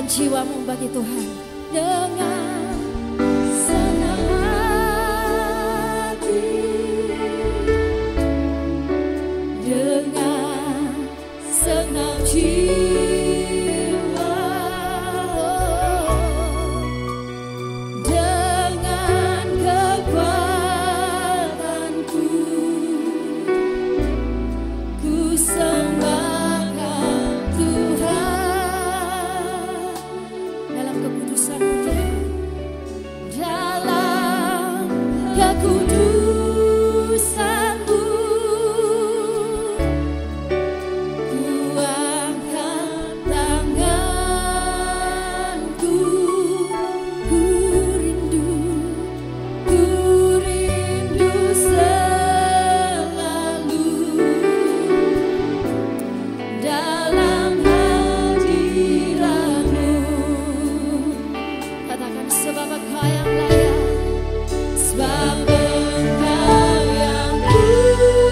jiwamu bagi Tuhan dengan senang hati, dengan senang jiwa, dengan kekuatanku ku sembahkan Tuhan dalam kekudusan-Mu Tuhan, dalam kekudusan-Mu ku angkat tanganku, ku rindu selalu dalam hadirat-Mu. Katakan sebab Engkau yang layak, sebab Engkau yang kudus,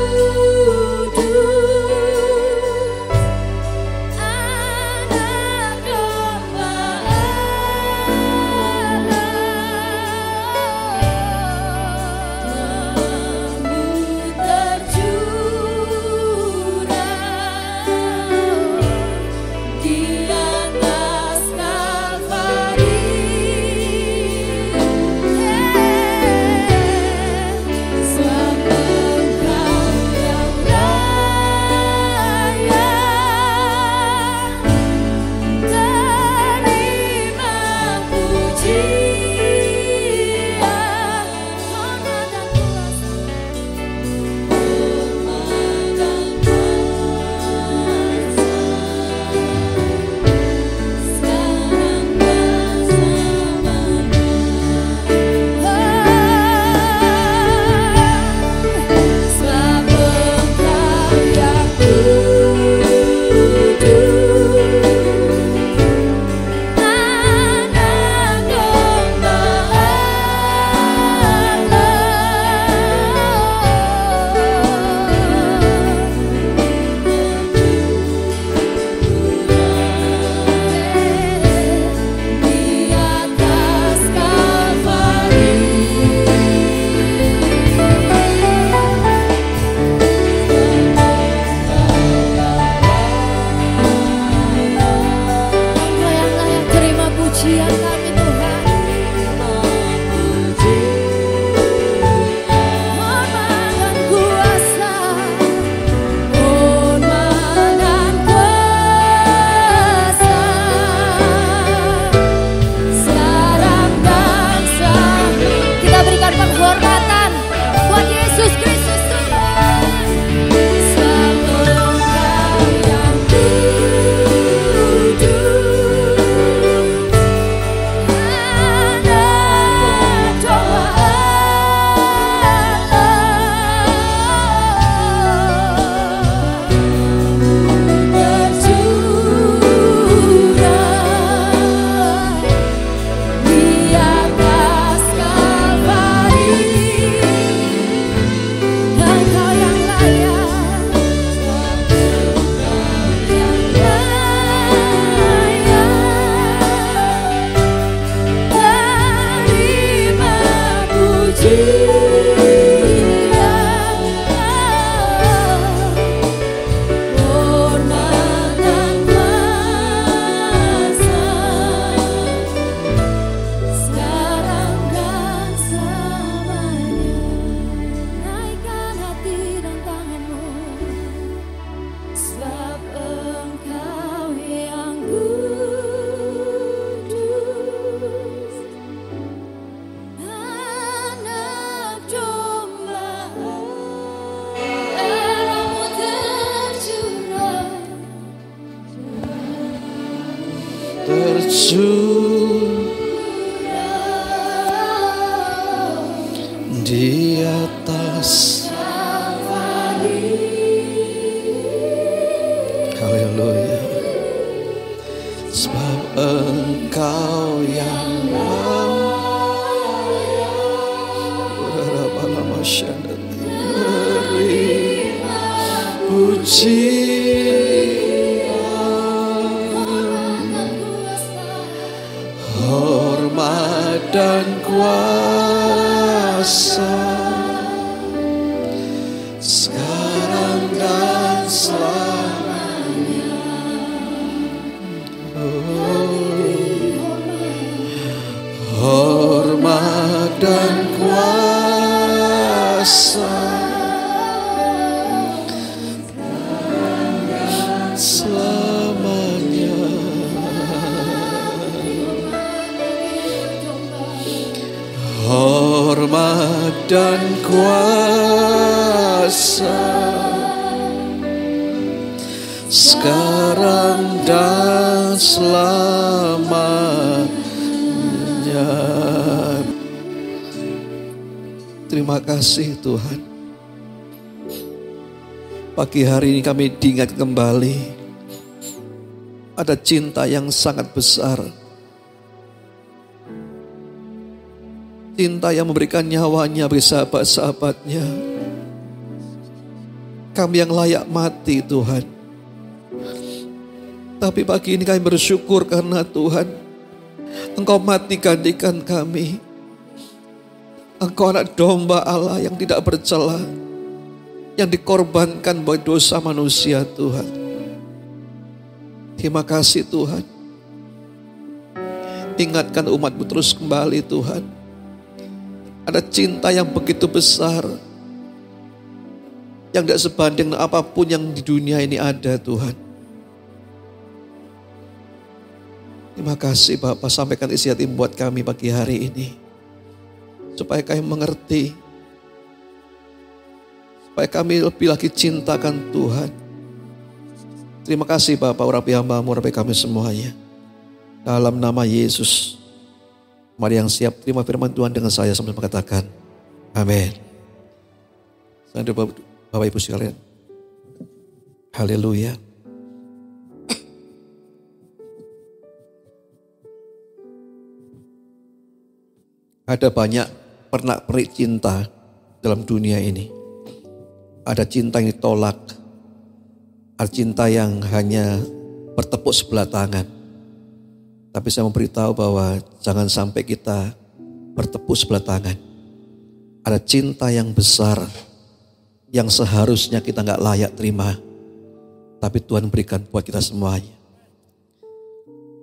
Anak Domba Allah, tercurah di atas Kalvari. Sebab Engkau yang layak, terima pujian, hormat dan kuasa, sekarang dan selamanya. Sebab Engkau yang kudus, Anak Domba di atas Kalvari. Engkau yang layak terima pujian kami Tuhan, hormat dan kuasa, hormat dan kuasa, sekarang dan selamanya. Kita berikan penghormatan buat Yesus Kristus Tuhan. Sebab Engkau yang kudus, Anak Domba Allah, tercurah di atas Kalvari. Engkau yang layak, yang layak, terima pujian, hormat dan kuasa, sekarang dan selamanya. Naikkan hati dan tanganmu, sebab Engkau yang kudus, Anak Domba darahmu tercurah di atas. Haleluya. Sebab Engkau yang pujian, sekarang dan selamanya. Hormat dan kuasa selamanya. Hormat dan kuasa sekarang dan selamanya. Terima kasih Tuhan. Pagi hari ini kami diingat kembali ada cinta yang sangat besar. Cinta yang memberikan nyawanya bagi sahabat-sahabatnya. Kami yang layak mati Tuhan. Tapi pagi ini kami bersyukur karena Tuhan, Engkau mati gantikan kami. Engkau anak domba Allah yang tidak bercela, yang dikorbankan buat dosa manusia Tuhan. Terima kasih Tuhan. Ingatkan umat-Mu terus kembali Tuhan. Ada cinta yang begitu besar, yang tidak sebanding apapun yang di dunia ini ada Tuhan. Terima kasih Bapak, sampaikan isi hati buat kami pagi hari ini. Supaya kami mengerti, supaya kami lebih lagi cintakan Tuhan. Terima kasih Bapak, urapi hamba-Mu, urapi kami semuanya. Dalam nama Yesus. Mari yang siap terima firman Tuhan dengan saya sambil mengatakan amin. Bapak Ibu sekalian. Haleluya. Ada banyak pernak-pernik cinta dalam dunia ini. Ada cinta yang ditolak. Ada cinta yang hanya bertepuk sebelah tangan. Tapi saya memberitahu bahwa jangan sampai kita bertepuk sebelah tangan. Ada cinta yang besar yang seharusnya kita gak layak terima. Tapi Tuhan berikan buat kita semuanya.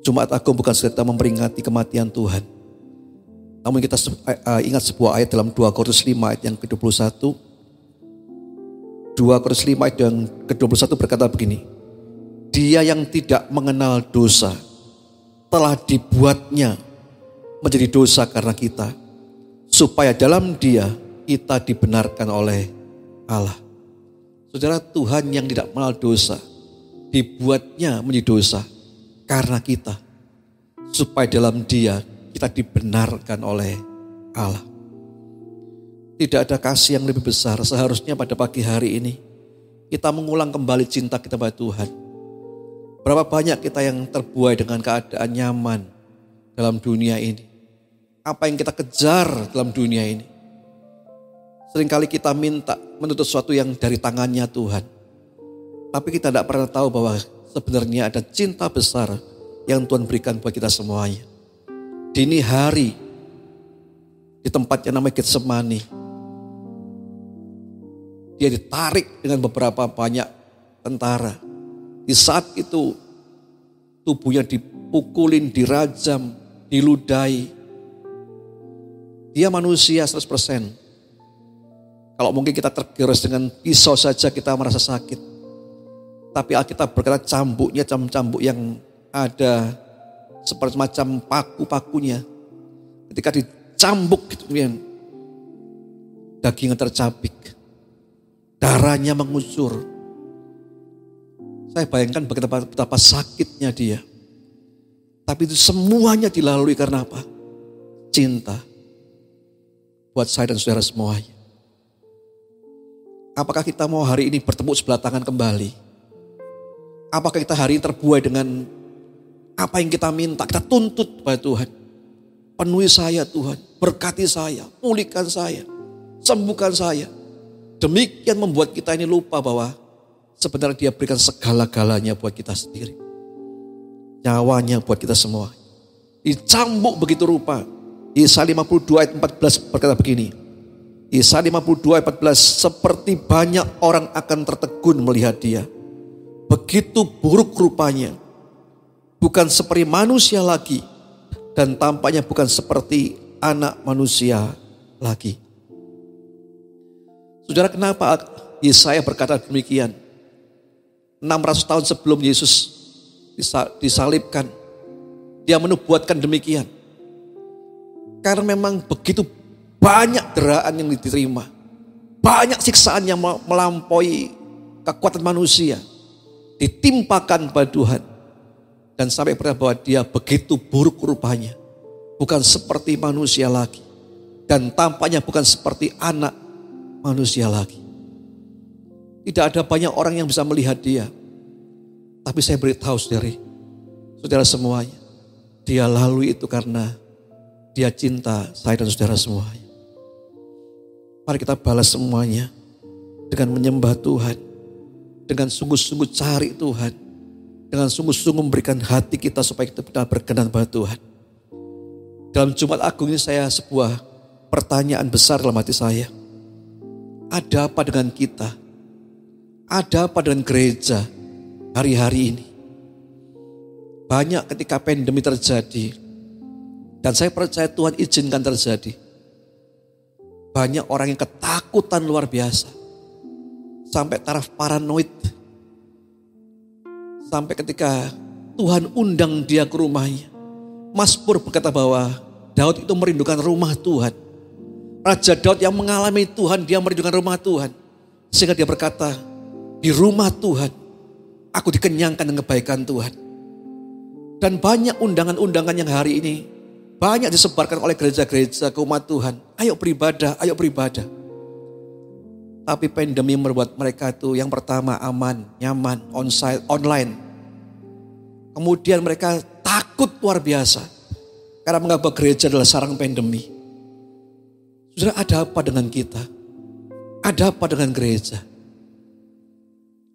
Jumat Agung bukan sekedar memperingati kematian Tuhan. Namun kita ingat sebuah ayat dalam 2 Korintus 5 ayat yang ke-21. 2 Korintus 5 ayat yang ke-21 berkata begini. Dia yang tidak mengenal dosa telah dibuatnya menjadi dosa karena kita, supaya dalam Dia kita dibenarkan oleh Allah. Saudara, Tuhan yang tidak mengenal dosa dibuatnya menjadi dosa karena kita, supaya dalam Dia kita dibenarkan oleh Allah. Tidak ada kasih yang lebih besar. Seharusnya pada pagi hari ini kita mengulang kembali cinta kita pada Tuhan. Berapa banyak kita yang terbuai dengan keadaan nyaman dalam dunia ini. Apa yang kita kejar dalam dunia ini. Seringkali kita minta menuntut sesuatu yang dari tangannya Tuhan. Tapi kita tidak pernah tahu bahwa sebenarnya ada cinta besar yang Tuhan berikan buat kita semuanya. Dini hari, di tempat yang namanya Getsemani, dia ditarik dengan beberapa banyak tentara. Di saat itu tubuhnya dipukulin, dirajam, diludahi. Dia manusia 100%. Kalau mungkin kita tergerus dengan pisau saja kita merasa sakit. Tapi Alkitab berkata cambuknya cambuk yang ada seperti macam paku-pakunya. Ketika dicambuk gitu, dagingnya tercabik. Darahnya mengucur. Saya bayangkan betapa sakitnya dia. Tapi itu semuanya dilalui karena apa? Cinta. Buat saya dan saudara semuanya. Apakah kita mau hari ini bertemu sebelah tangan kembali? Apakah kita hari ini terbuai dengan apa yang kita minta? Kita tuntut pada Tuhan. Penuhi saya Tuhan. Berkati saya. Pulihkan saya. Sembuhkan saya. Demikian membuat kita ini lupa bahwa sebenarnya Dia berikan segala-galanya buat kita sendiri. Nyawanya buat kita semua. Dicambuk begitu rupa. Yesaya 52 ayat 14 berkata begini. Yesaya 52 ayat 14, seperti banyak orang akan tertegun melihat dia. Begitu buruk rupanya, bukan seperti manusia lagi, dan tampaknya bukan seperti anak manusia lagi. Saudara, kenapa Yesaya berkata demikian? 600 tahun sebelum Yesus disalibkan, dia menubuatkan demikian. Karena memang begitu banyak deraan yang diterima, banyak siksaan yang melampaui kekuatan manusia ditimpakan pada Tuhan, dan sampai berkata bahwa dia begitu buruk rupanya, bukan seperti manusia lagi, dan tampaknya bukan seperti anak manusia lagi. Tidak ada banyak orang yang bisa melihat dia, tapi saya beritahu saudara semuanya, dia lalui itu karena dia cinta saya dan saudara semuanya. Mari kita balas semuanya dengan menyembah Tuhan, dengan sungguh-sungguh cari Tuhan, dengan sungguh-sungguh memberikan hati kita supaya kita benar berkenan pada Tuhan. Dalam Jumat Agung ini saya sebuah pertanyaan besar dalam hati saya. Ada apa dengan kita? Ada apa dengan gereja hari-hari ini? Banyak ketika pandemi terjadi, dan saya percaya Tuhan izinkan terjadi. Banyak orang yang ketakutan luar biasa. Sampai taraf paranoid. Sampai ketika Tuhan undang dia ke rumahnya. Mazmur berkata bahwa Daud itu merindukan rumah Tuhan. Raja Daud yang mengalami Tuhan, dia merindukan rumah Tuhan. Sehingga dia berkata, di rumah Tuhan, aku dikenyangkan dengan kebaikan Tuhan. Dan banyak undangan-undangan yang hari ini banyak disebarkan oleh gereja-gereja ke umat Tuhan. Ayo beribadah, ayo beribadah. Tapi pandemi membuat mereka itu yang pertama aman, nyaman, onsite, online. Kemudian mereka takut luar biasa. Karena menganggap gereja adalah sarang pandemi. Saudara, ada apa dengan kita? Ada apa dengan gereja?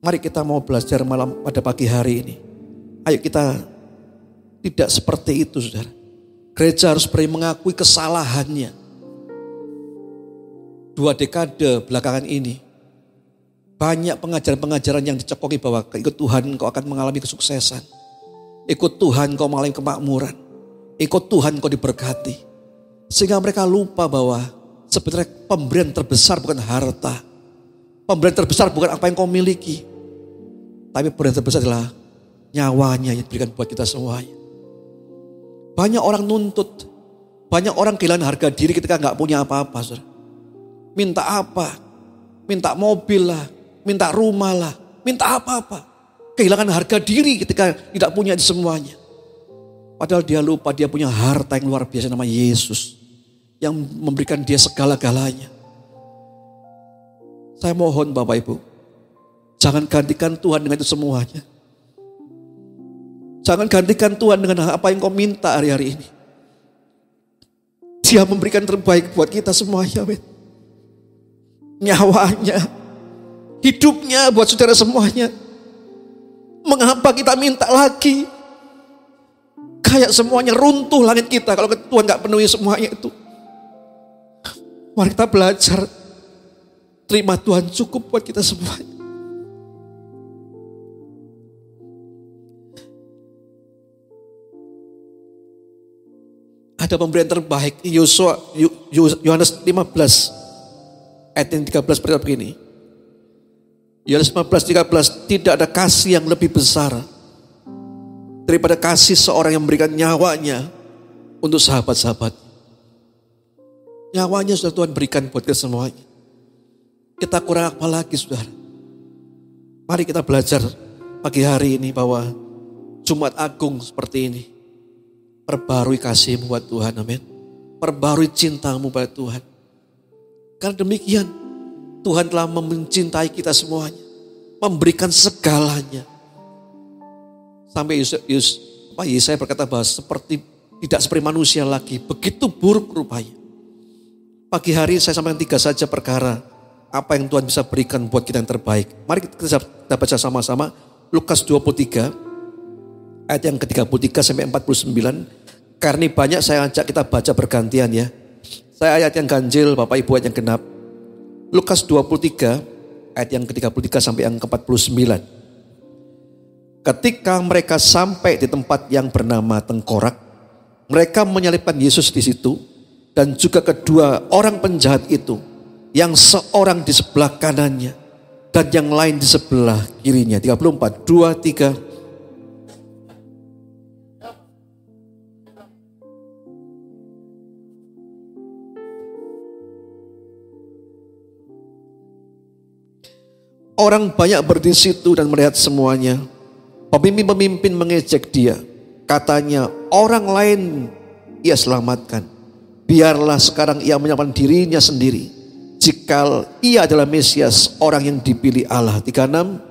Mari kita mau belajar malam pada pagi hari ini. Ayo kita tidak seperti itu, saudara. Gereja harus berani mengakui kesalahannya. 2 dekade belakangan ini, banyak pengajaran-pengajaran yang dicekoki bahwa ikut Tuhan kau akan mengalami kesuksesan. Ikut Tuhan kau mengalami kemakmuran. Ikut Tuhan kau diberkati. Sehingga mereka lupa bahwa sebenarnya pemberian terbesar bukan harta. Pemberian terbesar bukan apa yang kau miliki. Tapi pemberian terbesar adalah nyawanya yang diberikan buat kita semuanya. Banyak orang nuntut. Banyak orang kehilangan harga diri ketika gak punya apa-apa. Saudara. Minta apa? Minta mobil lah. Minta rumah lah. Minta apa-apa. Kehilangan harga diri ketika tidak punya semuanya. Padahal dia lupa dia punya harta yang luar biasa nama Yesus. Yang memberikan dia segala-galanya. Saya mohon Bapak Ibu. Jangan gantikan Tuhan dengan itu semuanya. Jangan gantikan Tuhan dengan apa yang kau minta hari-hari ini. Dia memberikan terbaik buat kita semuanya. Nyawanya, hidupnya buat saudara semuanya. Mengapa kita minta lagi? Kayak semuanya runtuh langit kita kalau Tuhan gak penuhi semuanya itu. Mari kita belajar. Terima Tuhan cukup buat kita semuanya. Ada pemberian terbaik. Yohanes 15 ayat yang 13 berkata begini. Yohanes 15:13, tidak ada kasih yang lebih besar daripada kasih seorang yang memberikan nyawanya untuk sahabat-sahabat. Nyawanya sudah Tuhan berikan buat kita semuanya. Kita kurang apa lagi, saudara? Mari kita belajar pagi hari ini bahwa Jumat Agung seperti ini. Perbarui kasihmu buat Tuhan, amin. Perbarui cintamu pada Tuhan. Karena demikian, Tuhan telah mencintai kita semuanya. Memberikan segalanya. Sampai Yesaya berkata bahwa tidak seperti manusia lagi. Begitu buruk rupanya. Pagi hari saya sampaikan 3 saja perkara. Apa yang Tuhan bisa berikan buat kita yang terbaik. Mari kita baca sama-sama. Lukas 23. Ayat yang ke-33 sampai 49. Karena banyak saya ajak kita baca bergantian ya. Saya ayat yang ganjil, Bapak Ibu ayat yang genap. Lukas 23 ayat yang ke-33 sampai yang ke-49. Ketika mereka sampai di tempat yang bernama Tengkorak, mereka menyalibkan Yesus di situ dan juga kedua orang penjahat itu, yang seorang di sebelah kanannya dan yang lain di sebelah kirinya. 34, 2, 3. Orang banyak berdiri di situ dan melihat semuanya. Pemimpin-pemimpin mengejek dia. Katanya, orang lain ia selamatkan. Biarlah sekarang ia menyelamatkan dirinya sendiri. Jika ia adalah Mesias, orang yang dipilih Allah. 36.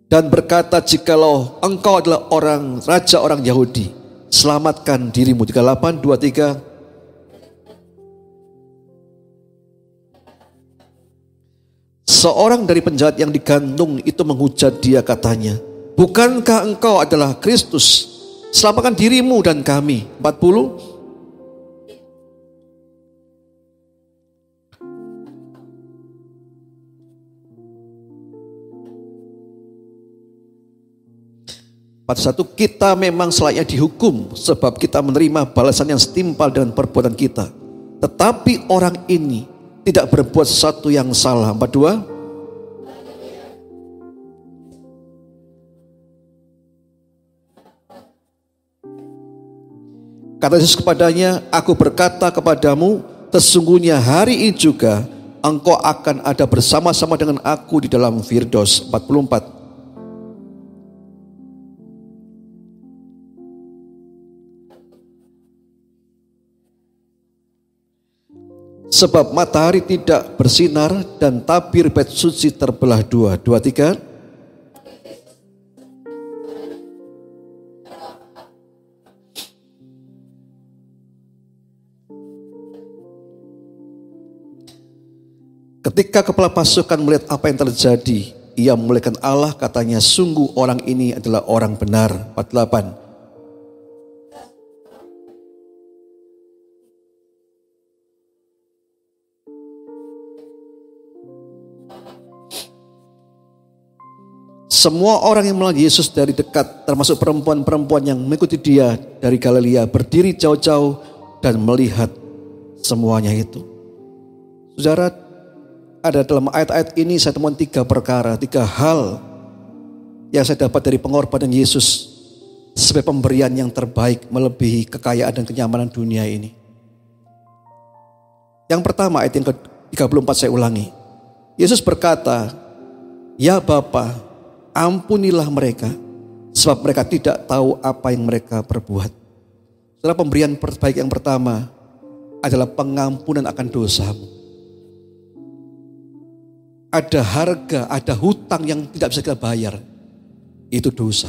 Dan berkata, jikalau engkau adalah raja orang Yahudi, selamatkan dirimu. 38, 23. Seorang dari penjahat yang digantung itu menghujat dia, katanya, bukankah engkau adalah Kristus? Selamatkan dirimu dan kami. 40. Kita memang selayaknya dihukum sebab kita menerima balasan yang setimpal dengan perbuatan kita. Tetapi orang ini tidak berbuat sesuatu yang salah. 42. Kata Yesus kepadanya, aku berkata kepadamu, sesungguhnya hari ini juga engkau akan ada bersama-sama dengan aku di dalam Firdaus. 44. Sebab matahari tidak bersinar dan tabir bait suci terbelah dua. 23. Ketika kepala pasukan melihat apa yang terjadi, ia memuliakan Allah, katanya, sungguh orang ini adalah orang benar. 48. Semua orang yang melihat Yesus dari dekat, termasuk perempuan-perempuan yang mengikuti dia dari Galilea, berdiri jauh-jauh dan melihat semuanya itu. Saudara, ada dalam ayat-ayat ini saya temukan 3 perkara, 3 hal yang saya dapat dari pengorbanan Yesus sebagai pemberian yang terbaik melebihi kekayaan dan kenyamanan dunia ini. Yang pertama, ayat yang ke-34 saya ulangi. Yesus berkata, ya Bapa, ampunilah mereka sebab mereka tidak tahu apa yang mereka perbuat. Saudara, pemberian terbaik yang pertama adalah pengampunan akan dosamu. Ada harga, ada hutang yang tidak bisa kita bayar. Itu dosa.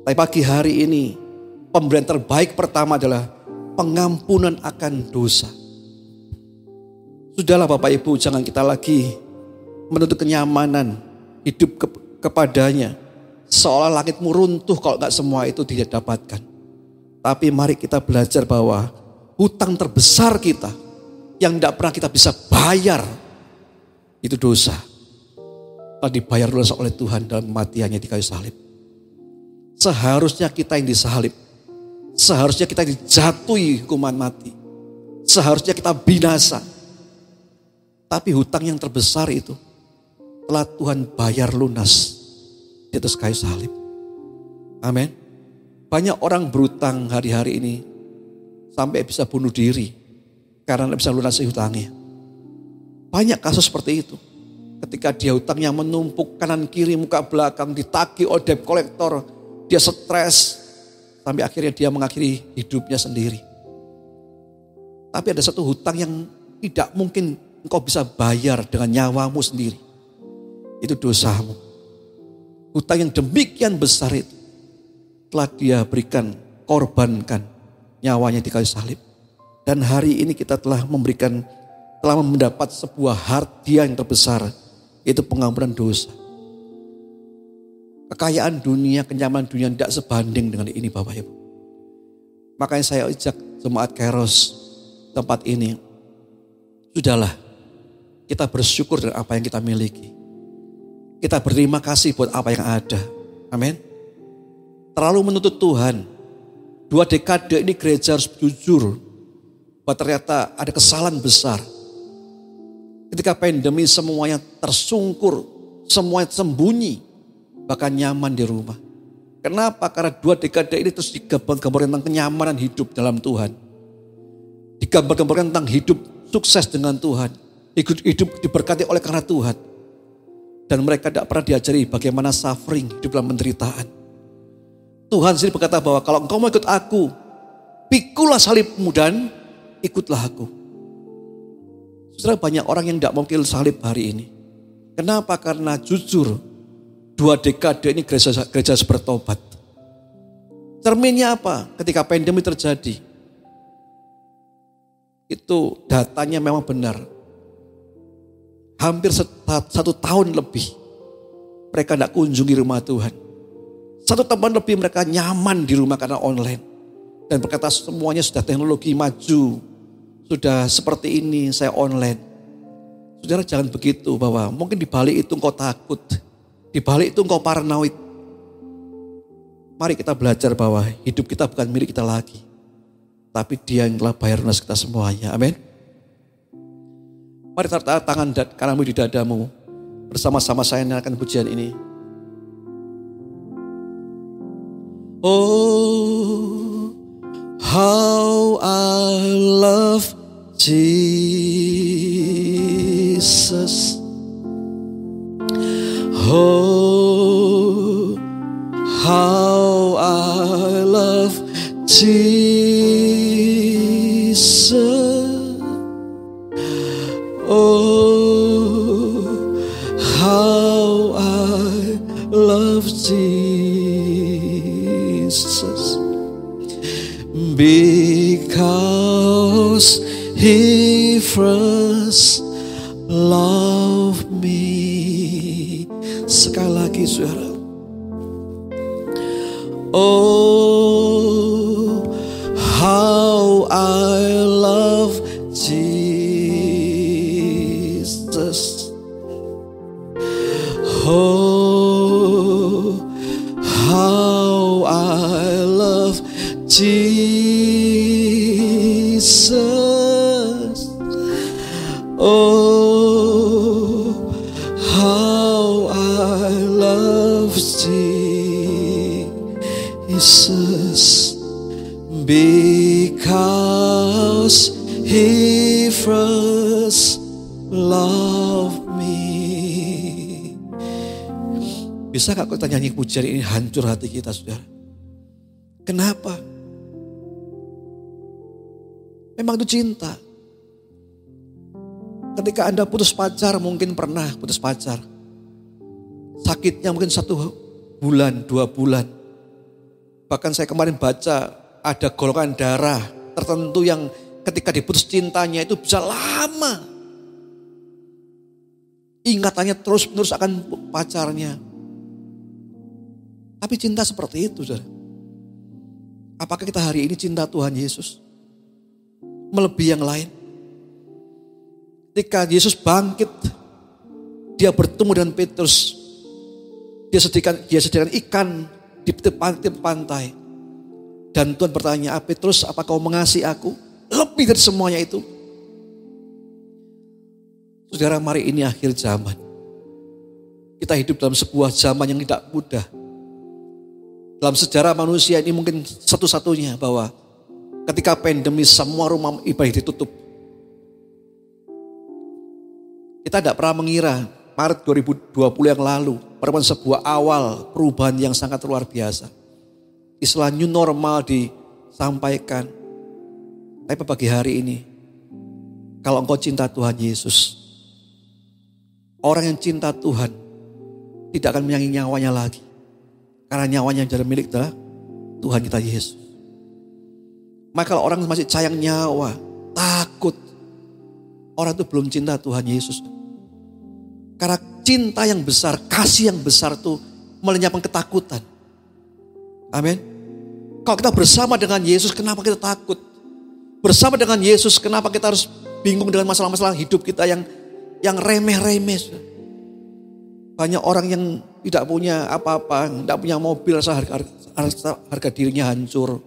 Tapi pagi hari ini, pemberian terbaik pertama adalah pengampunan akan dosa. Sudahlah Bapak Ibu, jangan kita lagi menuntut kenyamanan hidup kepadanya. Seolah langitmu runtuh kalau gak semua itu tidak dapatkan. Tapi mari kita belajar bahwa hutang terbesar kita yang tidak pernah kita bisa bayar, itu dosa. Telah dibayar oleh Tuhan dalam kematiannya di kayu salib. Seharusnya kita yang disalib. Seharusnya kita dijatuhi hukuman mati. Seharusnya kita binasa. Tapi hutang yang terbesar itu telah Tuhan bayar lunas di atas kayu salib. Amin. Banyak orang berutang hari-hari ini sampai bisa bunuh diri karena tidak bisa lunasi hutangnya. Banyak kasus seperti itu. Ketika dia hutangnya menumpuk kanan kiri muka belakang, ditagih oleh debt collector, dia stres sampai akhirnya dia mengakhiri hidupnya sendiri. Tapi ada satu hutang yang tidak mungkin engkau bisa bayar dengan nyawamu sendiri. Itu dosamu. Hutang yang demikian besar itu telah dia berikan, korbankan nyawanya di kayu salib. Dan hari ini kita telah mendapat sebuah hadiah yang terbesar, yaitu pengampunan dosa. Kekayaan dunia, kenyamanan dunia tidak sebanding dengan ini Bapak Ibu. Makanya saya ajak jemaat Kairos tempat ini. Sudahlah, kita bersyukur dengan apa yang kita miliki. Kita berterima kasih buat apa yang ada. Amin. Terlalu menuntut Tuhan. 2 dekade ini gereja harus jujur. Bahwa ternyata ada kesalahan besar. Ketika pandemi semuanya tersungkur. Semuanya sembunyi. Bahkan nyaman di rumah. Kenapa? Karena 2 dekade ini terus digambar-gambarkan tentang kenyamanan hidup dalam Tuhan. Digambar-gambarkan tentang hidup sukses dengan Tuhan. Hidup diberkati oleh karena Tuhan. Dan mereka tidak pernah diajari bagaimana suffering hidup dalam penderitaan. Tuhan sendiri berkata bahwa kalau engkau mau ikut aku, pikulah salibmu dan ikutlah aku. Saudara, banyak orang yang tidak mau pikul salib hari ini. Kenapa? Karena jujur 2 dekade ini gereja bertobat. Cerminnya apa? Ketika pandemi terjadi, itu datanya memang benar. Hampir 1 tahun lebih mereka tidak kunjungi rumah Tuhan. 1 tahun lebih mereka nyaman di rumah karena online. Dan berkata semuanya sudah teknologi maju. Sudah seperti ini saya online. Saudara, jangan begitu, bahwa mungkin di balik itu engkau takut. Di balik itu engkau paranoid. Mari kita belajar bahwa hidup kita bukan milik kita lagi. Tapi Dia yang telah bayar lunas kita semuanya. Amin. Mari taruh tangan kananmu di dadamu. Bersama-sama saya nyanyikan pujian ini. Oh, how I love Jesus. Oh, how I love Jesus. Oh, how I love Jesus. Because He first loved me. Sekali lagi saudara. Oh, how I love Jesus. Oh, how I love Jesus. Oh, how I love Jesus. Because He first loved me. Bisa gak kita nyanyi pujian ini hancur hati kita, saudara? Kenapa? Memang itu cinta. Ketika Anda putus pacar, mungkin pernah putus pacar. Sakitnya mungkin 1 bulan, 2 bulan. Bahkan saya kemarin baca ada golongan darah tertentu yang ketika diputus cintanya itu bisa lama. Ingatannya terus-menerus akan pacarnya. Tapi cinta seperti itu, saudara. Apakah kita hari ini cinta Tuhan Yesus melebihi yang lain? Ketika Yesus bangkit, Dia bertemu dengan Petrus. Dia sediakan ikan di tepi pantai. Dan Tuhan bertanya, Petrus, apa kau mengasihi aku? Lebih dari semuanya itu. Saudara, mari ini akhir zaman. Kita hidup dalam sebuah zaman yang tidak mudah. Dalam sejarah manusia ini mungkin satu-satunya bahwa ketika pandemi semua rumah ibadah ditutup. Kita tidak pernah mengira Maret 2020 yang lalu merupakan sebuah awal perubahan yang sangat luar biasa. Istilah new normal disampaikan. Tapi pagi hari ini, kalau engkau cinta Tuhan Yesus, orang yang cinta Tuhan tidak akan menyayangi nyawanya lagi. Karena nyawanya yang jadi milik adalah Tuhan kita Yesus. Maka kalau orang masih sayang nyawa, takut, orang itu belum cinta Tuhan Yesus. Karena cinta yang besar, kasih yang besar itu melenyapkan ketakutan. Amin. Kalau kita bersama dengan Yesus, kenapa kita takut? Bersama dengan Yesus, kenapa kita harus bingung dengan masalah-masalah hidup kita yang remeh-remeh? Banyak orang yang tidak punya apa-apa, tidak punya mobil, rasa harga dirinya hancur.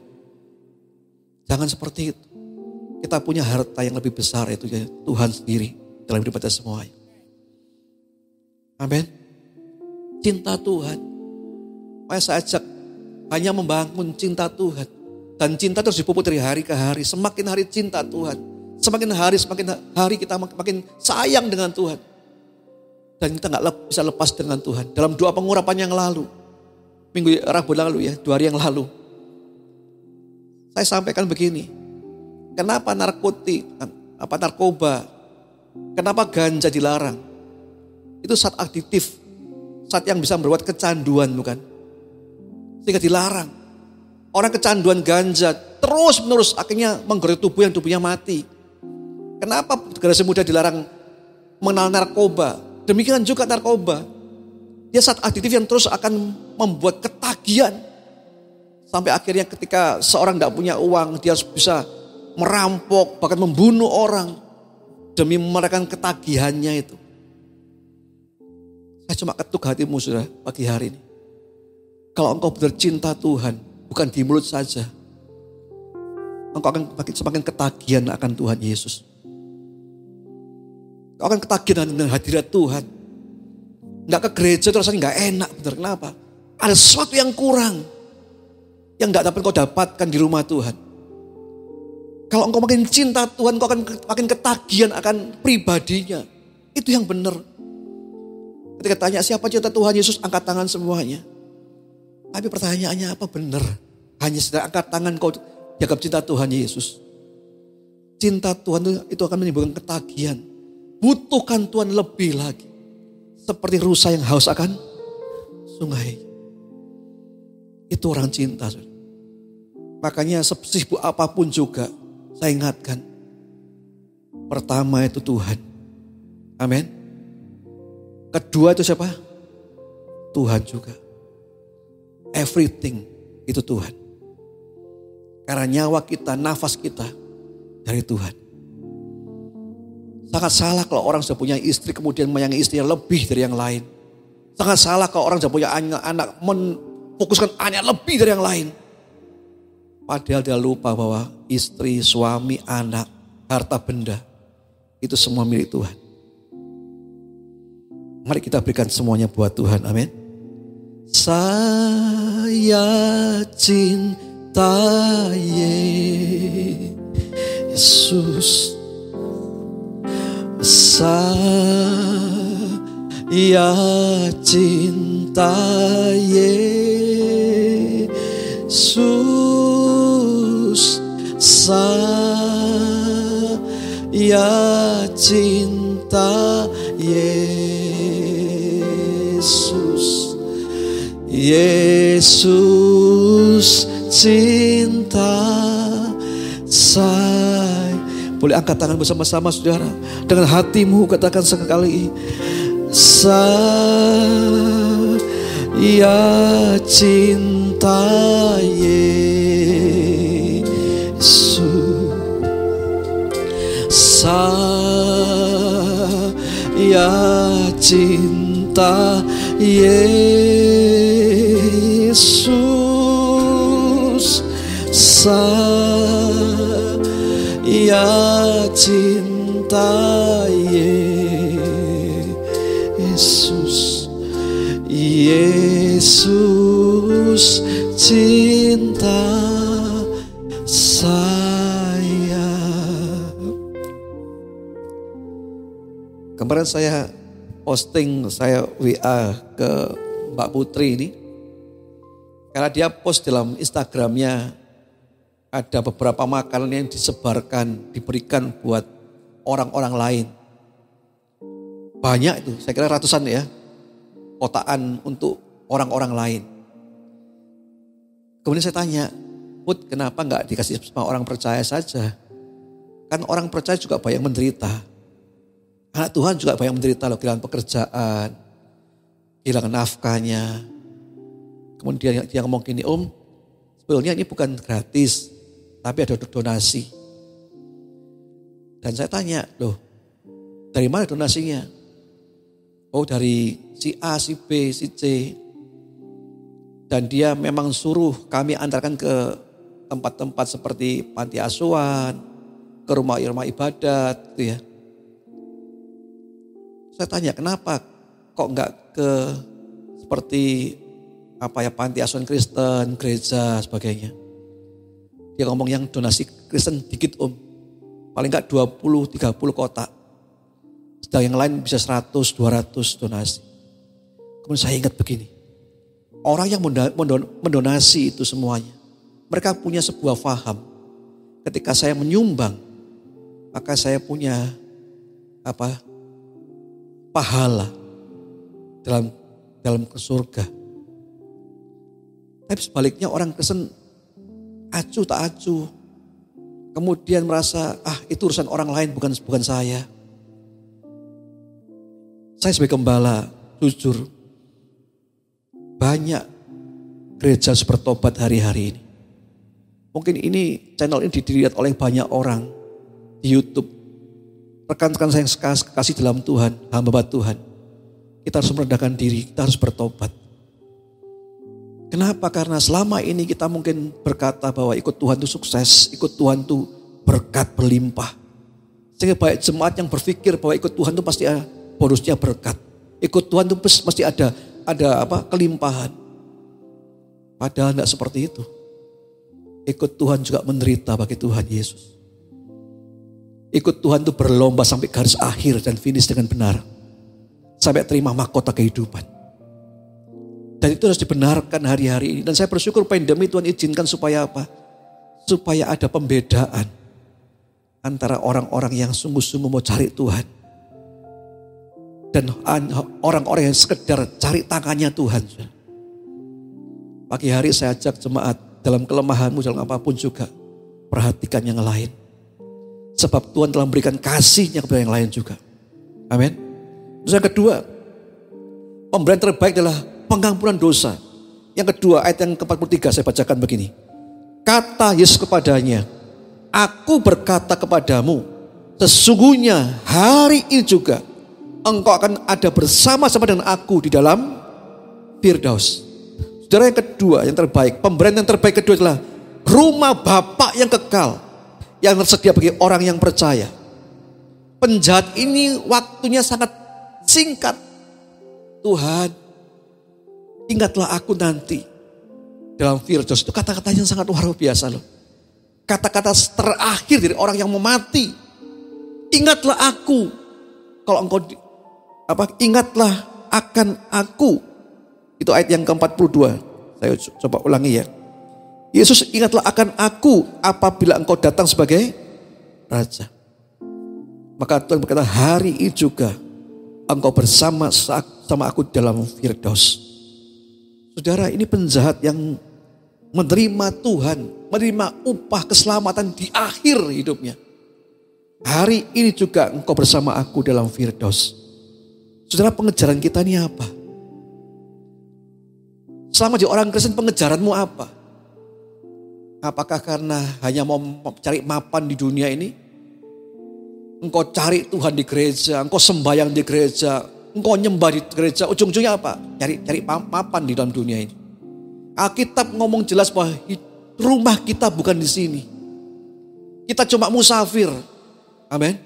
Jangan seperti itu. Kita punya harta yang lebih besar, yaitu Tuhan sendiri dalam hidup kita semua. Amin. Cinta Tuhan. Makanya saya ajak hanya membangun cinta Tuhan. Dan cinta terus dipupuk dari hari ke hari. Semakin hari cinta Tuhan. Semakin hari kita makin sayang dengan Tuhan. Dan kita gak bisa lepas dengan Tuhan. Dalam doa pengurapan yang lalu. Minggu Rabu lalu 2 hari yang lalu. Saya sampaikan begini. Kenapa narkoba, kenapa ganja dilarang? Itu zat adiktif. Zat yang bisa membuat kecanduan bukan? Sehingga dilarang. Orang kecanduan ganja terus menerus akhirnya menggoreng tubuh yang tubuhnya mati. Kenapa generasi muda dilarang mengenal narkoba? Demikian juga narkoba. Dia zat adiktif yang terus akan membuat ketagihan. Sampai akhirnya ketika seorang tidak punya uang, dia bisa merampok, bahkan membunuh orang. Demi meredakan ketagihannya itu. Saya cuma ketuk hatimu saudara pagi hari ini. Kalau engkau benar cinta Tuhan, bukan di mulut saja. Engkau akan semakin ketagihan akan Tuhan Yesus. Engkau akan ketagihan dengan hadirat Tuhan. Enggak ke gereja itu rasanya enggak enak. Benar, kenapa? Ada sesuatu yang kurang. Yang enggak dapat kau dapatkan di rumah Tuhan. Kalau engkau makin cinta Tuhan, engkau akan makin ketagihan akan pribadinya. Itu yang benar. Ketika tanya siapa cinta Tuhan Yesus, angkat tangan semuanya. Tapi pertanyaannya apa benar? Hanya sedang angkat tangan kau dianggap cinta Tuhan Yesus. Cinta Tuhan itu akan menimbulkan ketagihan. Butuhkan Tuhan lebih lagi. Seperti rusa yang haus akan sungai. Itu orang cinta. Makanya sesibuk apapun juga saya ingatkan. Pertama itu Tuhan. Amin. Kedua itu siapa? Tuhan juga. Everything itu Tuhan. Karena nyawa kita, nafas kita dari Tuhan. Sangat salah kalau orang sudah punya istri kemudian menyayangi istrinya lebih dari yang lain. Sangat salah kalau orang sudah punya anak memfokuskan anaknya lebih dari yang lain. Padahal dia lupa bahwa istri, suami, anak, harta benda itu semua milik Tuhan. Mari kita berikan semuanya buat Tuhan. Amin. Saya cinta Yesus. Saya cinta Yesus. Saya cinta Yesus. Yesus cinta saya. Boleh angkat tangan bersama-sama saudara. Dengan hatimu katakan sekali. Saya cinta Yesus. Saya cinta Yesus. Saya cinta Yesus. Yesus cinta saya. Kemarin saya posting, saya WA ke Mbak Putri ini. Karena dia post dalam Instagramnya ada beberapa makanan yang disebarkan, diberikan buat orang-orang lain. Banyak itu, saya kira ratusan ya, kotaan untuk orang-orang lain. Kemudian saya tanya, Put, kenapa nggak dikasih sama orang percaya saja? Kan orang percaya juga banyak menderita. Anak Tuhan juga banyak menderita loh, kehilangan pekerjaan, kehilangan nafkahnya. Kemudian dia ngomong gini, Om, Sebetulnya ini bukan gratis, tapi ada donasi. Dan saya tanya, loh dari mana donasinya? Oh dari si A, si B, si C. Dan dia memang suruh kami antarkan ke tempat-tempat seperti panti asuhan, ke rumah-rumah ibadat gitu ya. Saya tanya kenapa kok enggak ke seperti panti asuhan Kristen, gereja, sebagainya. Dia ngomong yang donasi Kristen dikit om. Paling enggak 20-30 kotak. Sedang yang lain bisa 100-200 donasi. Kemudian saya ingat begini. Orang yang mendonasi itu semuanya. Mereka punya sebuah faham. Ketika saya menyumbang, maka saya punya pahala dalam ke surga. Tapi sebaliknya orang Kristen acuh tak acuh. Kemudian merasa itu urusan orang lain bukan saya. Saya sebagai gembala jujur banyak gereja bertobat hari-hari ini. Mungkin ini channel ini dilihat oleh banyak orang di YouTube. Rekan-rekan saya yang kasih dalam Tuhan, hamba Tuhan. Kita harus merendahkan diri, kita harus bertobat. Kenapa? Karena selama ini kita mungkin berkata bahwa ikut Tuhan itu sukses, ikut Tuhan itu berkat berlimpah. Sehingga banyak jemaat yang berpikir bahwa ikut Tuhan itu pasti bonusnya berkat. Ikut Tuhan itu pasti ada kelimpahan. Padahal tidak seperti itu. Ikut Tuhan juga menderita bagi Tuhan Yesus. Ikut Tuhan itu berlomba sampai garis akhir dan finish dengan benar. Sampai terima mahkota kehidupan. Dan itu harus dibenarkan hari-hari ini. Dan saya bersyukur pandemi Tuhan izinkan supaya apa? Supaya ada pembedaan antara orang-orang yang sungguh-sungguh mau cari Tuhan. Dan orang-orang yang sekedar cari tangannya Tuhan. Pagi hari saya ajak jemaat dalam kelemahanmu, dalam apapun juga. Perhatikan yang lain. Sebab Tuhan telah memberikan kasihnya kepada yang lain juga. Amin. Terus yang kedua, pemberian terbaik adalah pengampunan dosa. Yang kedua ayat yang ke-43 saya bacakan begini. Kata Yesus kepadanya, aku berkata kepadamu, sesungguhnya hari ini juga engkau akan ada bersama-sama dengan aku di dalam Firdaus. Saudara, yang kedua yang terbaik, pemberian yang terbaik kedua adalah rumah Bapa yang kekal yang tersedia bagi orang yang percaya. Penjahat ini waktunya sangat singkat. Tuhan, ingatlah aku nanti dalam Firdaus. Itu kata-kata yang sangat luar biasa loh. Kata-kata terakhir dari orang yang mau mati. Ingatlah aku. Kalau engkau ingatlah akan aku. Itu ayat yang ke-42. Saya coba ulangi ya. Yesus, ingatlah akan aku apabila engkau datang sebagai Raja. Maka Tuhan berkata, hari ini juga engkau bersama aku dalam Firdaus. Saudara, ini penjahat yang menerima Tuhan, menerima upah keselamatan di akhir hidupnya. Hari ini juga engkau bersama aku dalam Firdaus. Saudara, pengejaran kita ini apa? Selama jadi orang Kristen, pengejaranmu apa? Apakah karena hanya mau cari mapan di dunia ini? Engkau cari Tuhan di gereja, engkau sembahyang di gereja, engkau nyembah di gereja, ujung-ujungnya apa? Cari mapan di dalam dunia ini. Alkitab ngomong jelas bahwa rumah kita bukan di sini. Kita cuma musafir. Amin.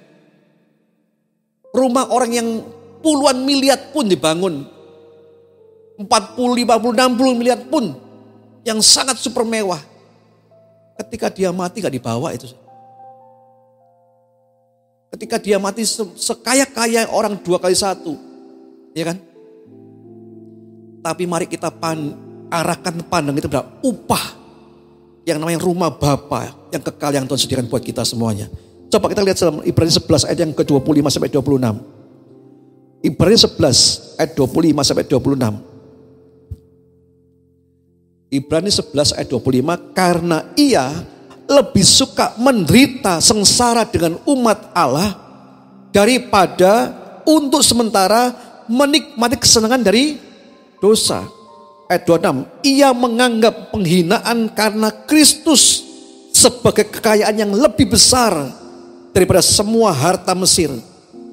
Rumah orang yang puluhan miliar pun dibangun. 40, 50, 60 miliar pun. Yang sangat super mewah. Ketika dia mati gak dibawa itu. Ketika dia mati sekaya-kaya orang 2 kali 1. Ya kan? Tapi mari kita arahkan pandang itu pada upah. Yang namanya rumah Bapa yang kekal yang Tuhan sediakan buat kita semuanya. Coba kita lihat dalam Ibrani 11 ayat yang ke-25 sampai 26. Ibrani 11 ayat 25 sampai 26. Ibrani 11 ayat 25, karena ia lebih suka menderita sengsara dengan umat Allah daripada untuk sementara menikmati kesenangan dari dosa. ayat 26. Ia menganggap penghinaan karena Kristus sebagai kekayaan yang lebih besar daripada semua harta Mesir.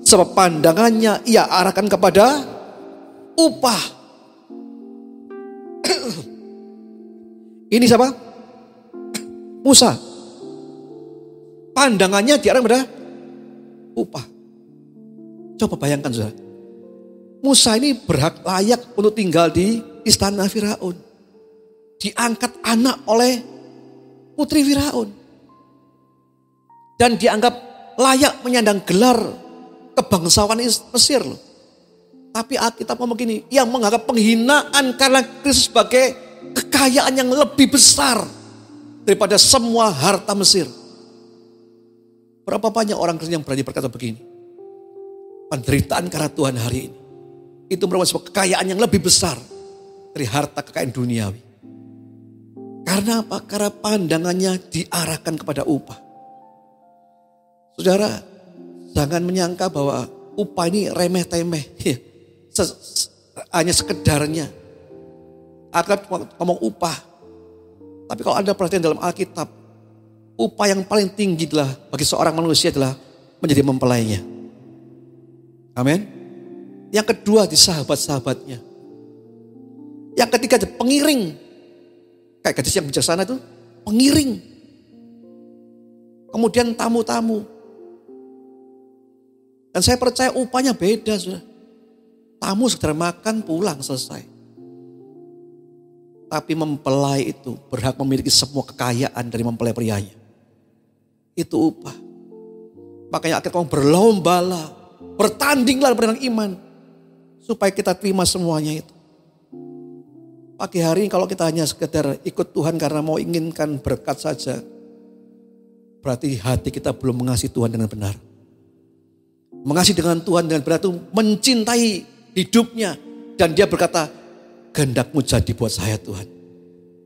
Sebab pandangannya ia arahkan kepada upah. Ini siapa? Musa. Pandangannya diarahkan kepada upah. Coba bayangkan saudara. Musa ini berhak layak untuk tinggal di istana Firaun. Diangkat anak oleh putri Firaun. Dan dianggap layak menyandang gelar kebangsawan Mesir loh. Tapi Alkitab ngomong gini, yang menganggap penghinaan karena Kristus sebagai kekayaan yang lebih besar daripada semua harta Mesir. Berapa banyak orang Kristen yang berani berkata begini, penderitaan karena Tuhan hari ini itu merupakan sebuah kekayaan yang lebih besar dari harta kekayaan duniawi. Karena apa? Karena pandangannya diarahkan kepada upah. Saudara, jangan menyangka bahwa upah ini remeh-temeh. Hanya sekedarnya. Alkitab ngomong upah. Tapi kalau Anda perhatikan dalam Alkitab, upah yang paling tinggi adalah bagi seorang manusia adalah menjadi mempelainya. Amin. Yang kedua di sahabat-sahabatnya. Yang ketiga pengiring. Kayak gadis yang bijaksana itu pengiring. Kemudian tamu-tamu. Dan saya percaya upahnya beda sudah. Tamu sekedar makan pulang selesai. Tapi mempelai itu berhak memiliki semua kekayaan dari mempelai prianya. Itu upah. Makanya akhirnya berlomba-lah, bertandinglah dengan iman. Supaya kita terima semuanya itu. Pagi hari kalau kita hanya sekedar ikut Tuhan karena mau inginkan berkat saja. Berarti hati kita belum mengasihi Tuhan dengan benar. Mengasihi dengan Tuhan dengan benar itu mencintai hidupnya. Dan dia berkata, kehendak-Mu jadi buat saya Tuhan.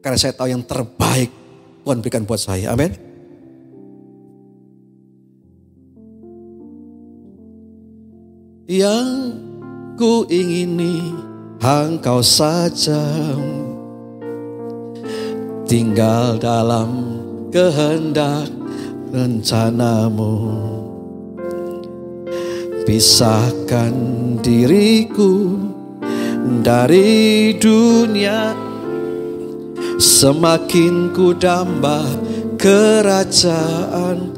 Karena saya tahu yang terbaik Tuhan berikan buat saya. Amin. Yang ku ingini Engkau saja, tinggal dalam kehendak rencana-Mu. Pisahkan diriku dari dunia, semakin ku damba kerajaan.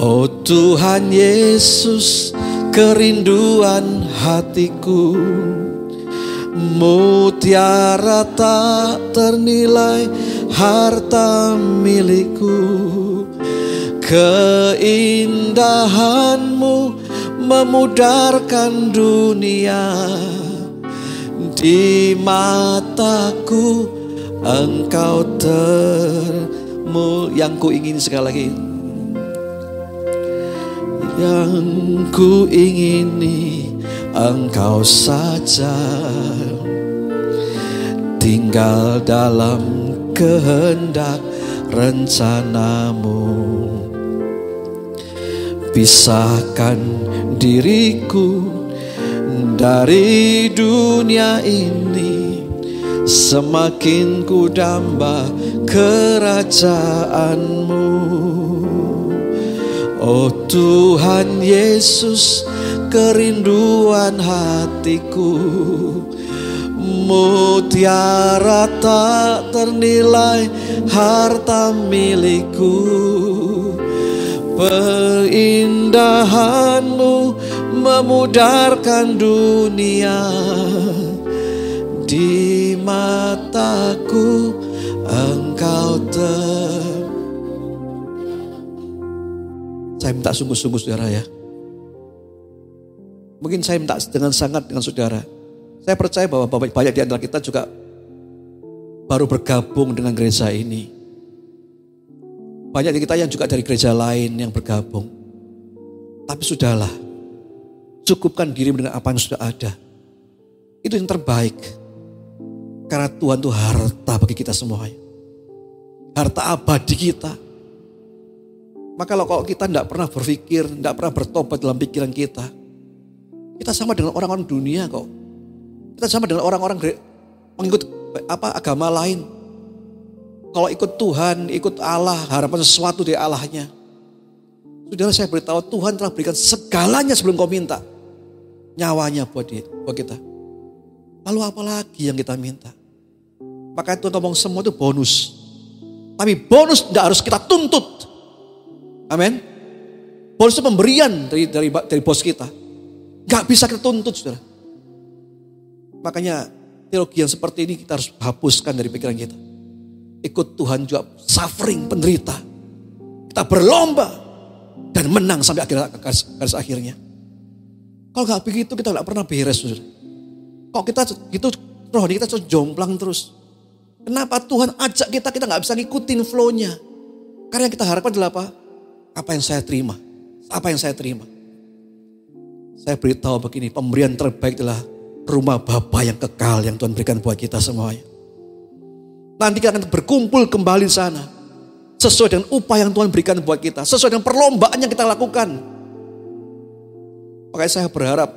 Oh Tuhan Yesus, kerinduan hatiku, mutiara tak ternilai harta milikku. Keindahan-Mu memudarkan dunia, di mataku Engkau yang ku ingin sekali lagi. Yang ku ingini Engkau saja, tinggal dalam kehendak rencana-Mu. Pisahkan diriku dari dunia ini, semakin ku damba kerajaan-Mu. Oh Tuhan Yesus, kerinduan hatiku, mutiara tak ternilai harta milikku. Peindahan-Mu memudarkan dunia, di mataku Engkau Saya minta sungguh-sungguh saudara ya. Mungkin saya minta dengan sangat dengan saudara. Saya percaya bahwa banyak di antara kita juga baru bergabung dengan gereja ini. Banyak di kita yang juga dari gereja lain yang bergabung. Tapi sudahlah, cukupkan diri dengan apa yang sudah ada. Itu yang terbaik. Karena Tuhan itu harta bagi kita semuanya. Harta abadi kita. Maka kalau kita tidak pernah berpikir, tidak pernah bertobat dalam pikiran kita. Kita sama dengan orang-orang dunia kok. Kita sama dengan orang-orang mengikut agama lain. Kalau ikut Tuhan, ikut Allah, harapan sesuatu dari Allahnya. Saudara, saya beritahu Tuhan telah berikan segalanya sebelum kau minta. Nyawanya buat kita. Lalu apa lagi yang kita minta? Makanya Tuhan ngomong semua itu bonus. Tapi bonus tidak harus kita tuntut. Amin. Bonus itu pemberian dari bos kita. Gak bisa kita tuntut, saudara. Makanya teologi yang seperti ini kita harus hapuskan dari pikiran kita. Ikut Tuhan juga suffering, penderita. Kita berlomba dan menang sampai garis akhirnya. Kalau gak begitu kita gak pernah beres, saudara. Kalau kita gitu rohani kita jomplang terus. Kenapa Tuhan ajak kita gak bisa ngikutin flow-nya. Karena yang kita harapkan adalah apa? Apa yang saya terima. Apa yang saya terima. Saya beritahu begini, pemberian terbaik adalah rumah Bapa yang kekal yang Tuhan berikan buat kita semuanya. Nanti kita akan berkumpul kembali di sana. Sesuai dengan upah yang Tuhan berikan buat kita. Sesuai dengan perlombaan yang kita lakukan. Makanya saya berharap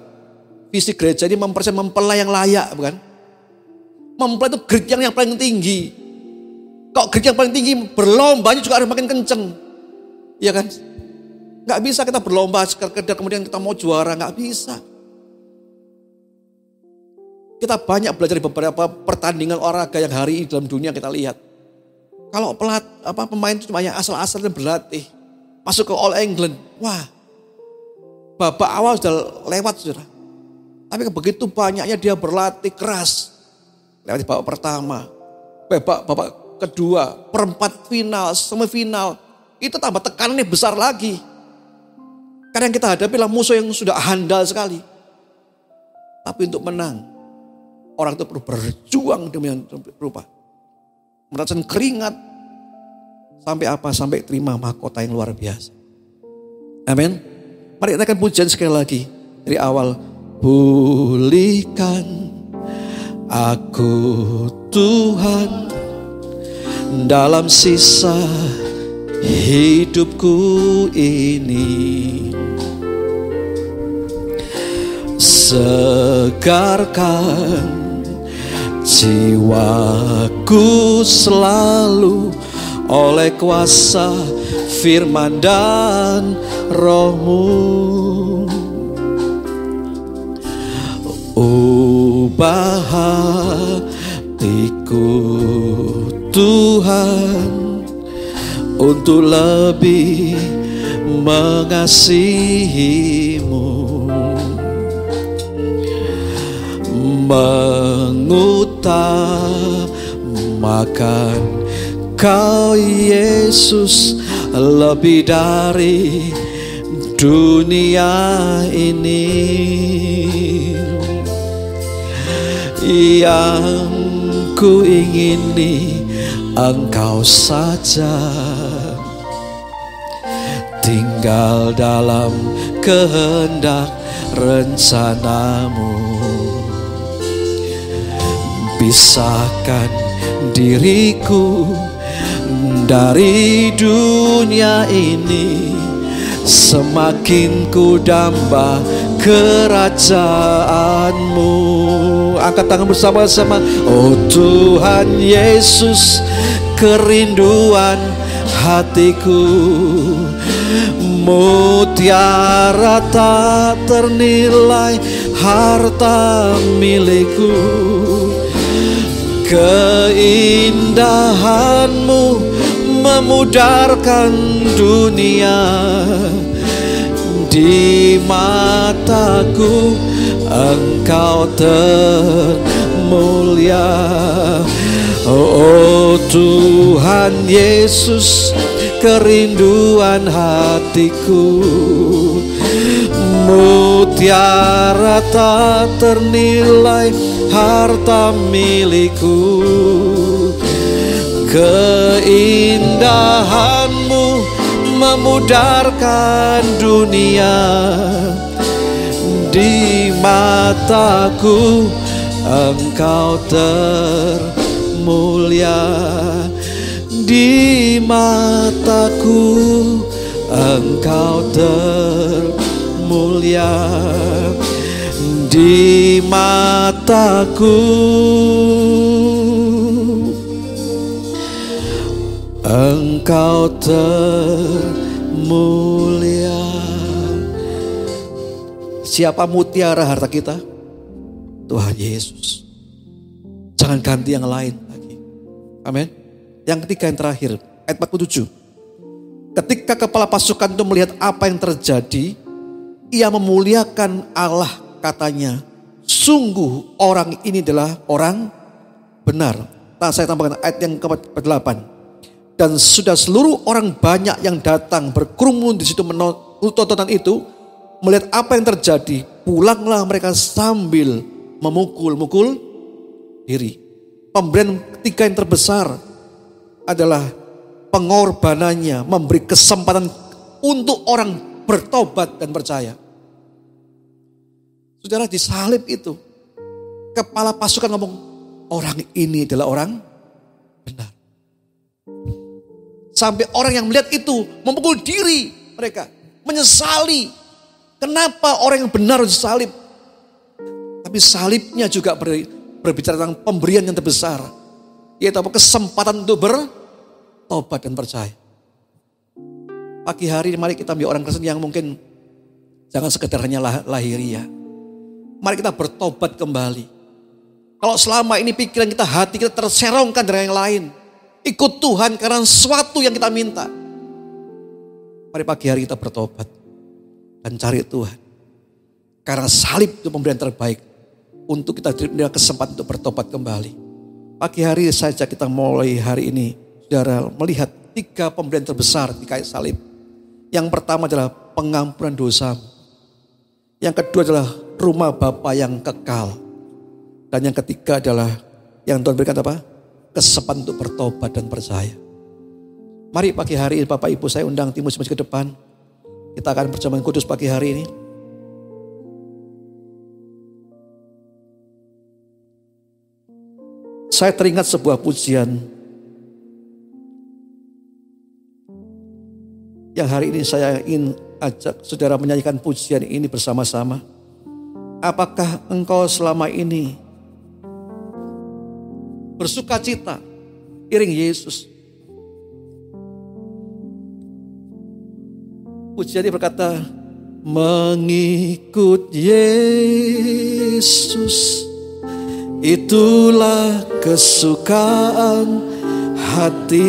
visi gereja ini mempelai yang layak, bukan? Mempelai itu grade yang paling tinggi. Kalau grade yang paling tinggi, berlombanya juga harus makin kenceng. Iya kan? Gak bisa kita berlomba sekedar kemudian kita mau juara, gak bisa. Kita banyak belajar dari beberapa pertandingan olahraga yang hari ini dalam dunia kita lihat. Kalau pemain itu cuma yang asal-asal dan berlatih, masuk ke All England, wah, babak awal sudah lewat, saudara. Tapi begitu banyaknya dia berlatih keras, lewat di babak pertama, babak kedua, perempat final, semifinal, itu tambah tekanannya besar lagi. Karena yang kita hadapi adalah musuh yang sudah handal sekali. Tapi untuk menang, orang itu perlu berjuang demikian rupa. Merasakan keringat. Sampai apa? Sampai terima mahkota yang luar biasa. Amin. Mari kita akan pujian sekali lagi. Dari awal. Pulihkan aku Tuhan dalam sisa hidupku ini. Segarkan jiwaku selalu oleh kuasa firman dan roh-Mu. Ubah hatiku Tuhan untuk lebih mengasihi-Mu, mengutamakan Kau Yesus lebih dari dunia ini. Yang ku ingini Engkau saja, tinggal dalam kehendak rencana-Mu. Pisahkan diriku dari dunia ini, semakin ku damba kerajaan-Mu. Angkat tangan bersama-sama. Oh Tuhan Yesus, kerinduan hatiku, mutiara tak ternilai harta milikku. Keindahan-Mu memudarkan dunia. Di mataku Engkau termulia. Oh Tuhan Yesus, kerinduan hatiku, mutiara tak ternilai harta milikku. Keindahan-Mu memudarkan dunia. Di mataku Engkau termulia. Di mataku Engkau termulia. di mataku. Engkau termulia. Siapa mutiara harta kita? Tuhan Yesus. Jangan ganti yang lain lagi. Amin. Yang ketiga, yang terakhir, ayat 47. Ketika kepala pasukan itu melihat apa yang terjadi, ia memuliakan Allah, katanya, sungguh orang ini adalah orang benar. Nah, saya tambahkan ayat yang ke-8. Dan sudah seluruh orang banyak yang datang berkerumun di situ tontonan itu, melihat apa yang terjadi, pulanglah mereka sambil memukul-mukul diri. Pemberian ketiga yang terbesar adalah pengorbanannya, memberi kesempatan untuk orang bertobat dan percaya. Saudara, disalib itu, kepala pasukan ngomong, orang ini adalah orang benar. Sampai orang yang melihat itu memukul diri mereka, menyesali. Kenapa orang yang benar disalib? Tapi salibnya juga berbicara tentang pemberian yang terbesar, yaitu apa? Kesempatan untuk bertobat dan percaya. Pagi hari ini mari kita menjadi orang Kristen yang mungkin jangan sekedar hanya lahiriah. Mari kita bertobat kembali. Kalau selama ini pikiran kita, hati kita terserongkan dari yang lain, ikut Tuhan karena sesuatu yang kita minta. Mari pagi hari kita bertobat dan cari Tuhan. Karena salib itu pemberian terbaik untuk kita diberi kesempatan untuk bertobat kembali. Pagi hari saja kita mulai hari ini, saudara, melihat 3 pemberian terbesar di kayu salib. Yang pertama adalah pengampunan dosa. Yang kedua adalah rumah Bapa yang kekal. Dan yang ketiga adalah yang Tuhan berikan apa? Kesempatan untuk bertobat dan percaya. Mari pagi hari ini Bapak Ibu, saya undang Timotius maju ke depan. Kita akan perjamuan kudus pagi hari ini. Saya teringat sebuah pujian yang hari ini saya ingin ajak saudara menyanyikan pujian ini bersama-sama. Apakah engkau selama ini bersuka cita iring Yesus? Pujian ini berkata, mengikut Yesus itulah kesukaan hatiku.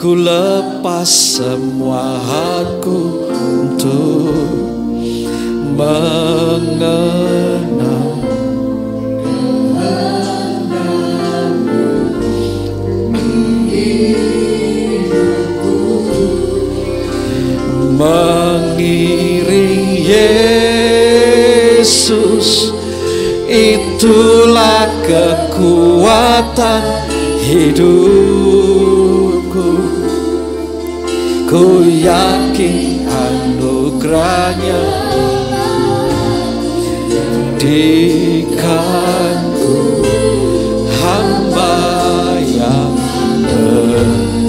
Ku lepas semua hakku untuk mengenal mengiring Yesus, itulah kekuatan hidupku. Ku yakin anugerahnya jadikanku hamba yang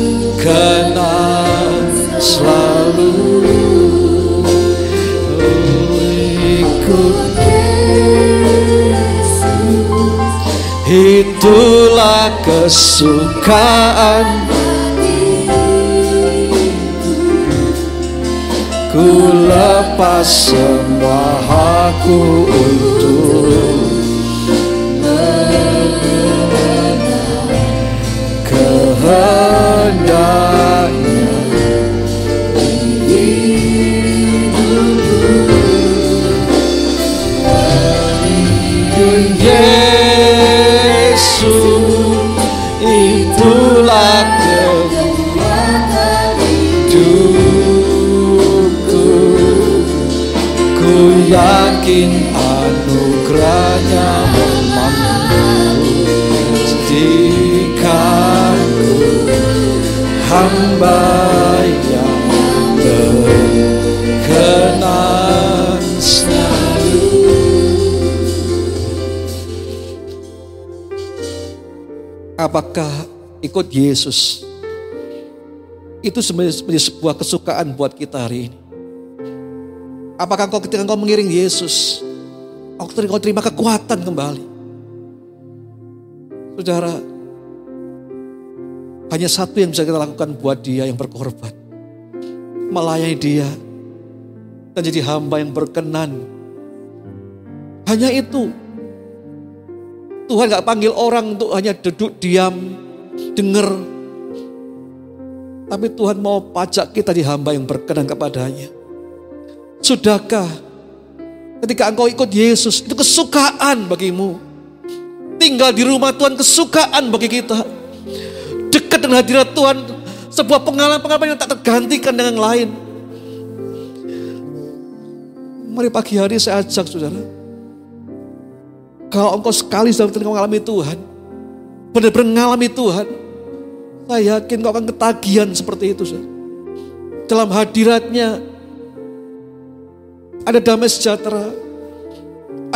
berkenan selalu ikut Yesus. Itulah kesukaan ku lepas semua hakku untuk kehendaknya. Yesus, itulah kekuatan hidupku. Ku yakin anugerahnya mampu jadikanku hamba yang berkenan selalu. Apakah ikut Yesus itu sebenarnya sebuah kesukaan buat kita hari ini? Apakah ketika engkau mengiring Yesus, engkau terima kekuatan kembali? Saudara, hanya satu yang bisa kita lakukan buat dia yang berkorban. Melayani dia dan jadi hamba yang berkenan. Hanya itu. Tuhan gak panggil orang untuk hanya duduk diam, dengar. Tapi Tuhan mau pajak kita di hamba yang berkenan kepadanya. Sudahkah ketika engkau ikut Yesus, itu kesukaan bagimu. Tinggal di rumah Tuhan kesukaan bagi kita. Dekat dengan hadirat Tuhan, sebuah pengalaman-pengalaman yang tak tergantikan dengan yang lain. Mari pagi hari saya ajak saudara. Kalau engkau sekali sudah mengalami Tuhan, benar-benar mengalami Tuhan, saya yakin kau akan ketagihan seperti itu. Saudara. Dalam hadiratnya ada damai sejahtera,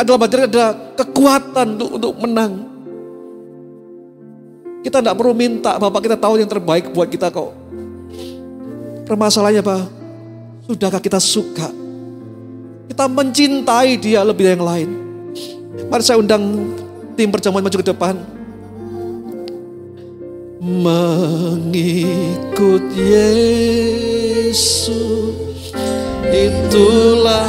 dalam hadiratnya ada kekuatan untuk menang. Kita tidak perlu minta, Bapak kita tahu yang terbaik buat kita kok. Permasalahannya apa? Sudahkah kita suka? Kita mencintai dia lebih dari yang lain. Mari saya undang tim perjamuan maju ke depan. Mengikut Yesus itulah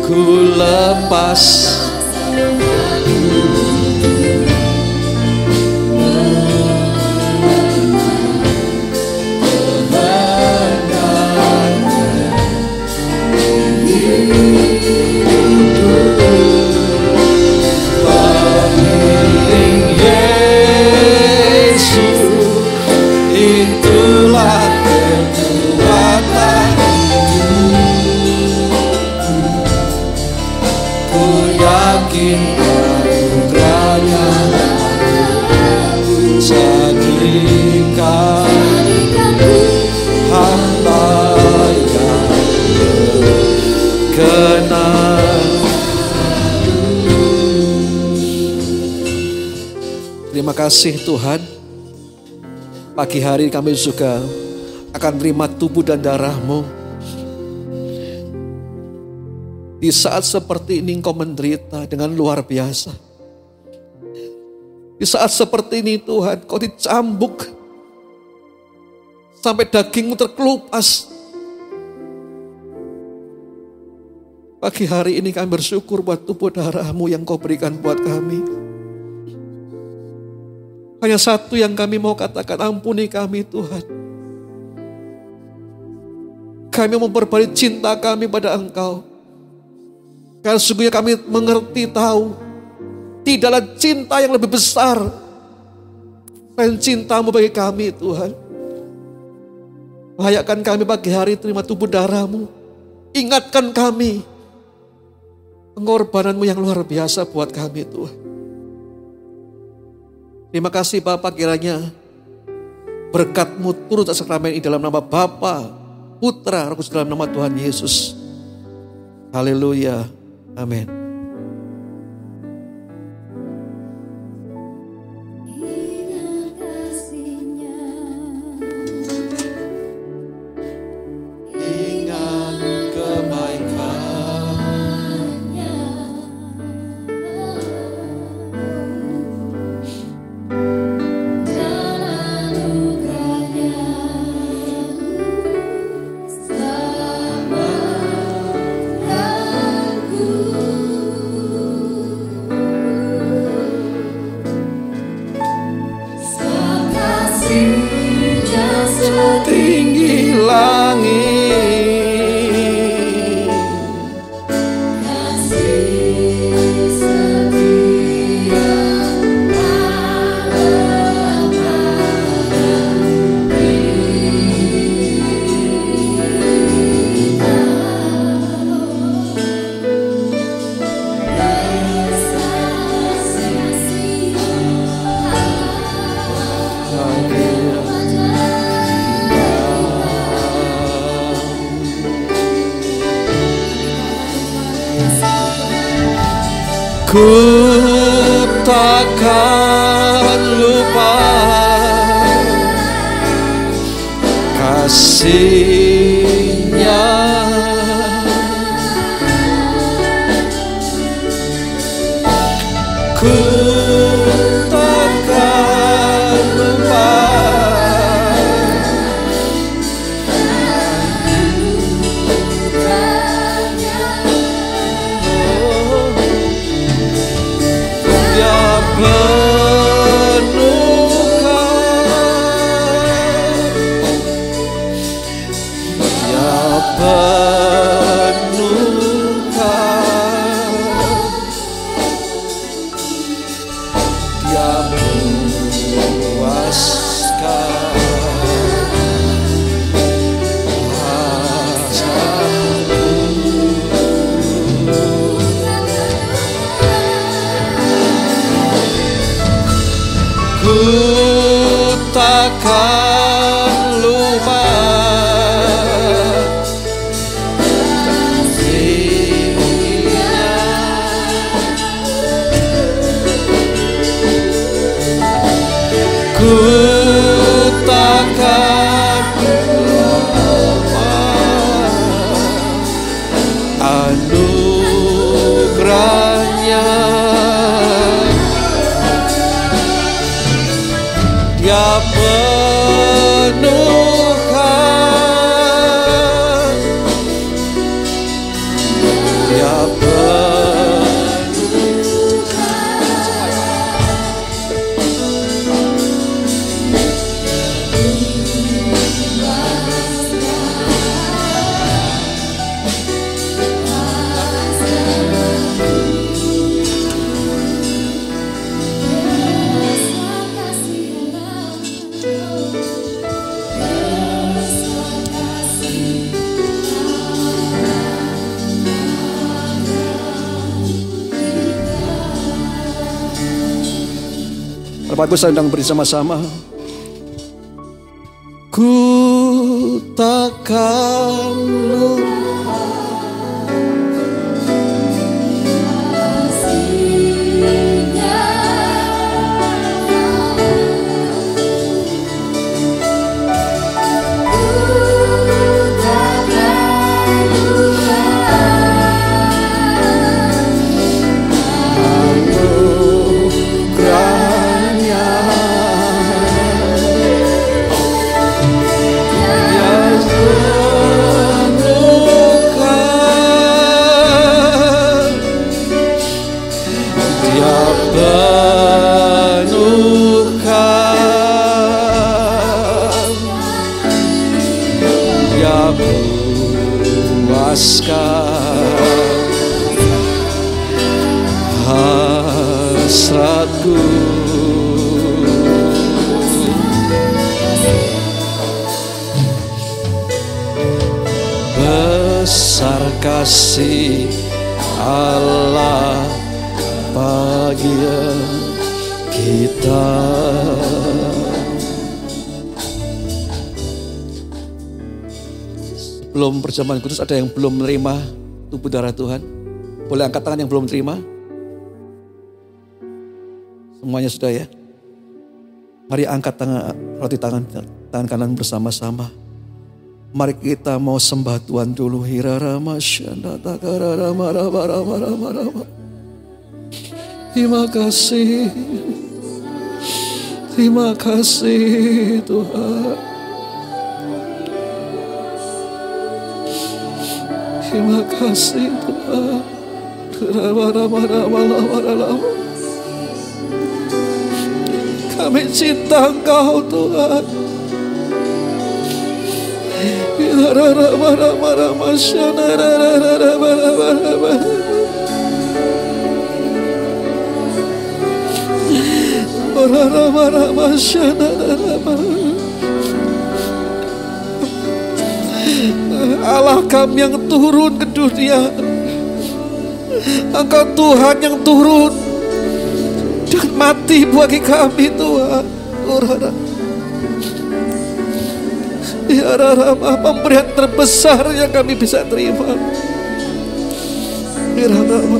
ku lepas Terima kasih Tuhan. Pagi hari kami juga akan terima tubuh dan darah-Mu. Di saat seperti ini Engkau menderita dengan luar biasa. Di saat seperti ini Tuhan, Kau dicambuk sampai daging-Mu terkelupas. Pagi hari ini kami bersyukur buat tubuh darah-Mu yang Kau berikan buat kami. Hanya satu yang kami mau katakan, ampuni kami Tuhan. Kami memperbarui cinta kami pada Engkau. Karena sesungguhnya kami mengerti tahu, tidaklah cinta yang lebih besar selain cinta-Mu bagi kami Tuhan. Layakkan kami pagi hari terima tubuh darah-Mu. Ingatkan kami pengorbanan-Mu yang luar biasa buat kami Tuhan. Terima kasih Bapak, kiranya berkat-Mu turut atas sakramen ini dalam nama Bapa, Putra, Roh Kudus dalam nama Tuhan Yesus. Haleluya. Amin. Tinggi langit, kasih setia ku takkan lupa kasih-Nya. Ku takkan lupa Dia takkan lupa kasih-Nya. Ku takkan lupa anugerah-Nya. Dia penuhkan, Dia Bapak Ibu sedang bersama-sama. Ku takkan lupa hasratku. Besar kasih Allah bagi kita. Belum perjamuan kudus, ada yang belum menerima tubuh darah Tuhan? Boleh angkat tangan yang belum terima? Semuanya sudah ya? Mari angkat roti tangan kanan bersama-sama. Mari kita mau sembah Tuhan dulu. Terima kasih. Terima kasih Tuhan. Terima kasih Tuhan. Kami cinta Engkau Tuhan. Allah kami yang turun ke dunia. Engkau Tuhan yang turun dan mati bagi kami Tuhan. Ya Rama, pemberian terbesar yang kami bisa terima. Ya Rama,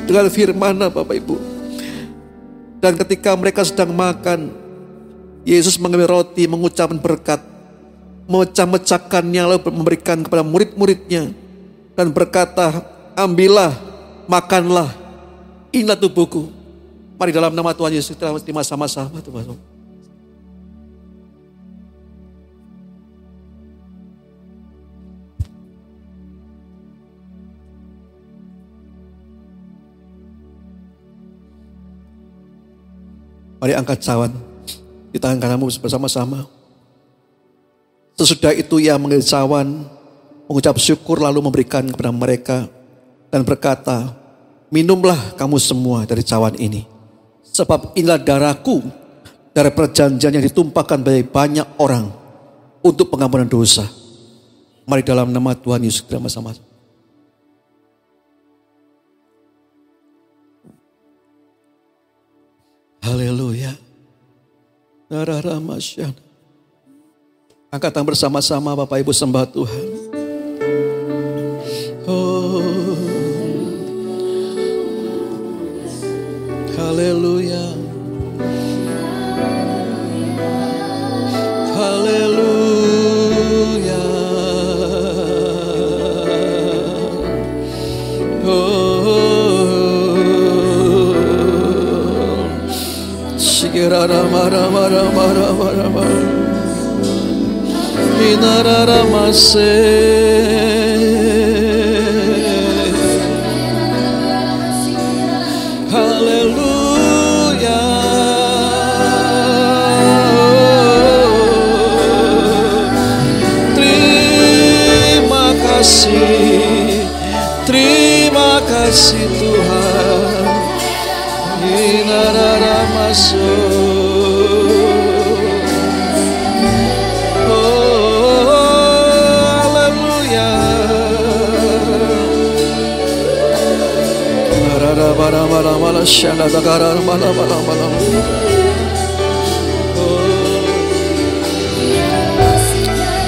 dengan firman Bapak Ibu, Dan ketika mereka sedang makan, Yesus mengambil roti, mengucapkan berkat, memecah-mecahkannya lalu memberikan kepada murid-muridnya dan berkata, ambillah, makanlah, inilah tubuhku. Mari dalam nama Tuhan Yesus kita sama-sama Tuhan. Mari angkat cawan di tangan kananmu bersama-sama. Sesudah itu ia mengambil cawan, mengucap syukur lalu memberikan kepada mereka dan berkata, minumlah kamu semua dari cawan ini. Sebab inilah darahku dari perjanjian yang ditumpahkan bagi banyak orang untuk pengampunan dosa. Mari dalam nama Tuhan Yesus kita bersama-sama. Haleluya. Angkat tangan bersama-sama Bapak Ibu sembah Tuhan. Oh. Haleluya. Haleluya. Haleluya. Terima kasih Tuhan.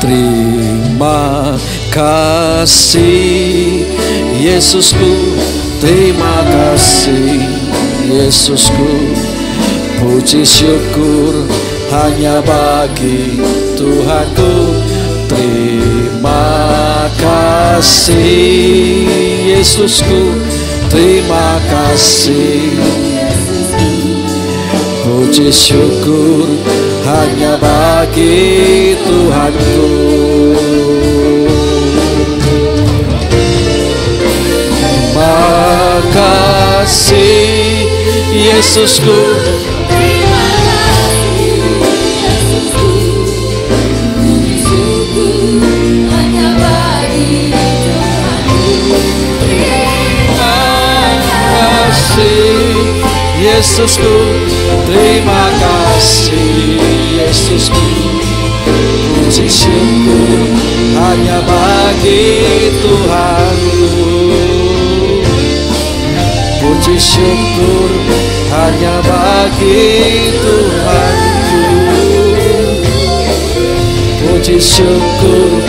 Terima kasih Yesusku, terima kasih Yesusku. Puji syukur hanya bagi Tuhanku. Terima kasih Yesusku, terima kasih. Puji syukur hanya bagi Tuhanku. Terima kasih Yesusku, Terima kasih Yesusku. Puji syukur hanya bagi Tuhanku. terima kasih Yesusku, terima kasih Yesusku. Puji syukur hanya bagi Tuhanku. Puji syukur hanya bagi Tuhanku. Puji syukur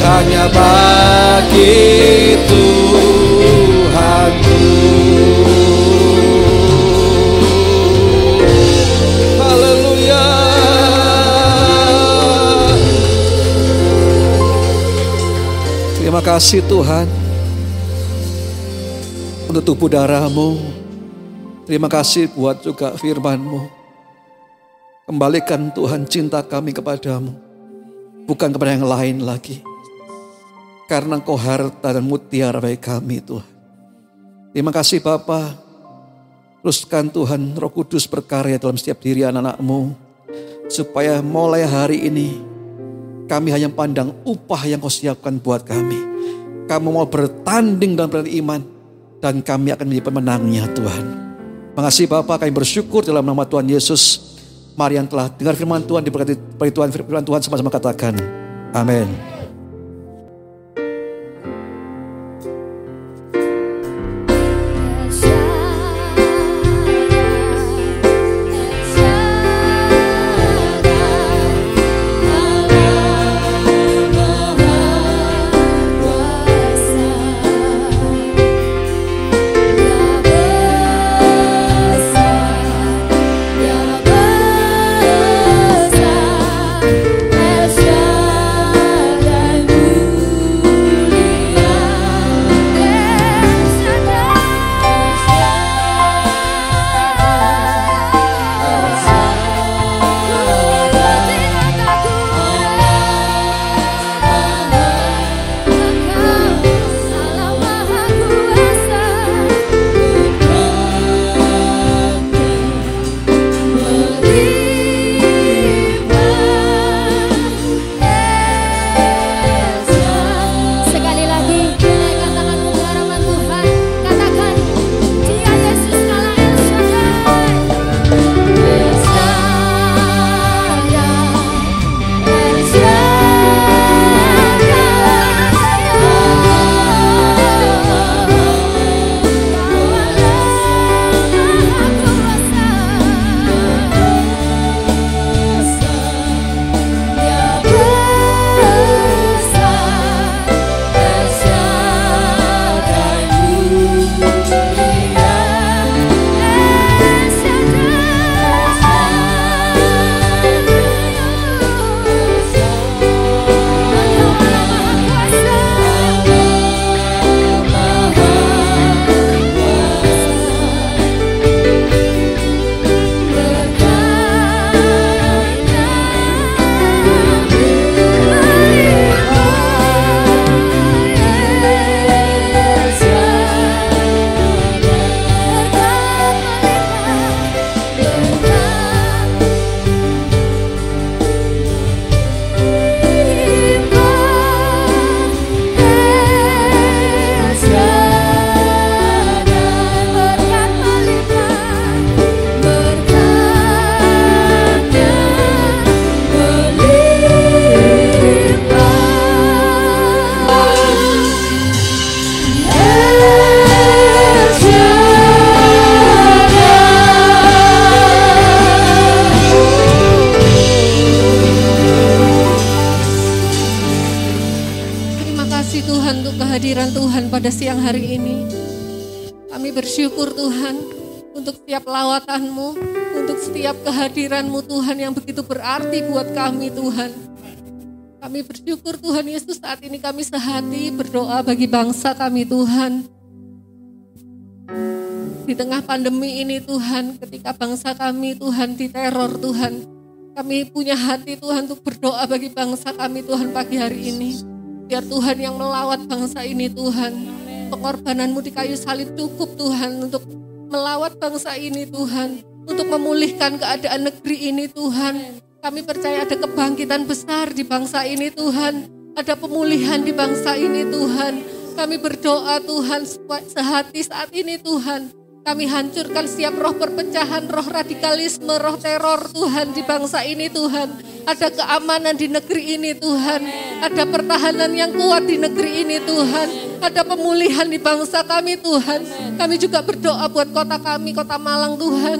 hanya bagi Tuhanku. Haleluya. Terima kasih Tuhan untuk tubuh darah-Mu. Terima kasih buat juga firman-Mu. Kembalikan Tuhan cinta kami kepadamu, bukan kepada yang lain lagi. Karena Engkau harta dan mutiara bagi kami Tuhan. Terima kasih Bapa. Teruskan Tuhan Roh Kudus berkarya dalam setiap diri anak-anak-Mu. Supaya mulai hari ini kami hanya pandang upah yang Kau siapkan buat kami. Kamu mau bertanding dalam beriman. Dan kami akan menjadi pemenangnya Tuhan. Makasih Bapak, kami bersyukur dalam nama Tuhan Yesus. Mari yang telah dengar firman Tuhan, diberkati Tuhan, firman Tuhan sama-sama katakan. Amin. pada siang hari ini. Kami bersyukur Tuhan untuk setiap lawatan-Mu, untuk setiap kehadiran-Mu Tuhan yang begitu berarti buat kami Tuhan. Kami bersyukur Tuhan Yesus, saat ini kami sehati berdoa bagi bangsa kami Tuhan. Di tengah pandemi ini Tuhan, ketika bangsa kami Tuhan diteror Tuhan, kami punya hati Tuhan untuk berdoa bagi bangsa kami Tuhan pagi hari ini. Biar Tuhan yang melawat bangsa ini Tuhan. Pengorbanan-Mu di kayu salib cukup Tuhan untuk melawat bangsa ini Tuhan, untuk memulihkan keadaan negeri ini Tuhan. Kami percaya ada kebangkitan besar di bangsa ini Tuhan, ada pemulihan di bangsa ini Tuhan. Kami berdoa Tuhan sehati saat ini Tuhan. Kami hancurkan setiap roh perpecahan, roh radikalisme, roh teror Tuhan di bangsa ini Tuhan. Ada keamanan di negeri ini Tuhan. Ada pertahanan yang kuat di negeri ini Tuhan. Ada pemulihan di bangsa kami Tuhan. Kami juga berdoa buat kota kami, kota Malang Tuhan.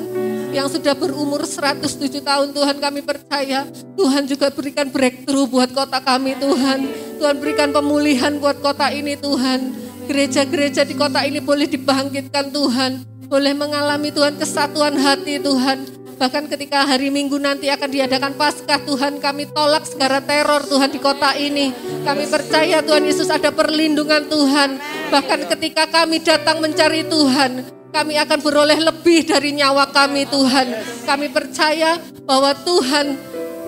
Yang sudah berumur 107 tahun Tuhan, kami percaya Tuhan juga berikan breakthrough buat kota kami Tuhan. Tuhan berikan pemulihan buat kota ini Tuhan. Gereja-gereja di kota ini boleh dibangkitkan Tuhan. Boleh mengalami Tuhan kesatuan hati Tuhan. Bahkan ketika hari Minggu nanti akan diadakan Paskah Tuhan, kami tolak segala teror Tuhan di kota ini. Kami percaya Tuhan Yesus ada perlindungan Tuhan. Bahkan ketika kami datang mencari Tuhan, kami akan beroleh lebih dari nyawa kami Tuhan. Kami percaya bahwa Tuhan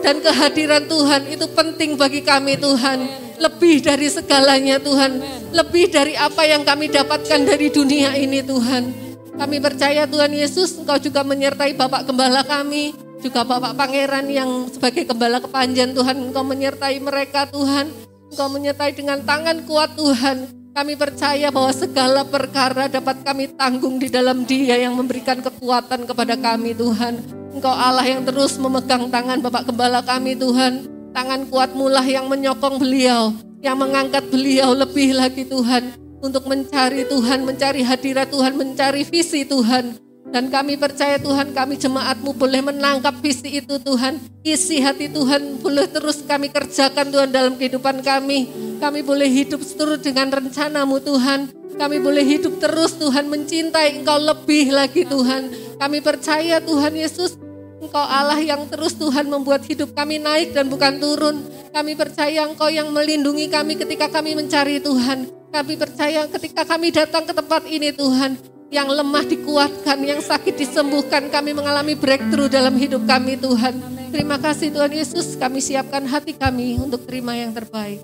dan kehadiran Tuhan itu penting bagi kami Tuhan. Lebih dari segalanya Tuhan. Lebih dari apa yang kami dapatkan dari dunia ini Tuhan. Kami percaya Tuhan Yesus, Engkau juga menyertai Bapak Gembala kami, juga Bapak Pangeran yang sebagai Gembala Kepanjen Tuhan, Engkau menyertai mereka Tuhan, Engkau menyertai dengan tangan kuat Tuhan. Kami percaya bahwa segala perkara dapat kami tanggung di dalam Dia yang memberikan kekuatan kepada kami Tuhan. Engkau Allah yang terus memegang tangan Bapak Gembala kami Tuhan, tangan kuat-Mu lah yang menyokong beliau, yang mengangkat beliau lebih lagi Tuhan. Untuk mencari Tuhan, mencari hadirat Tuhan, mencari visi Tuhan. Dan kami percaya Tuhan, kami jemaat-Mu boleh menangkap visi itu Tuhan. Isi hati Tuhan boleh terus kami kerjakan Tuhan dalam kehidupan kami. Kami boleh hidup seturut dengan rencana-Mu Tuhan. Kami boleh hidup terus Tuhan, mencintai Engkau lebih lagi Tuhan. Kami percaya Tuhan Yesus, Engkau Allah yang terus Tuhan membuat hidup kami naik dan bukan turun. Kami percaya Engkau yang melindungi kami ketika kami mencari Tuhan. Kami percaya ketika kami datang ke tempat ini Tuhan, yang lemah dikuatkan, yang sakit disembuhkan, kami mengalami breakthrough dalam hidup kami Tuhan. Terima kasih Tuhan Yesus, kami siapkan hati kami untuk terima yang terbaik.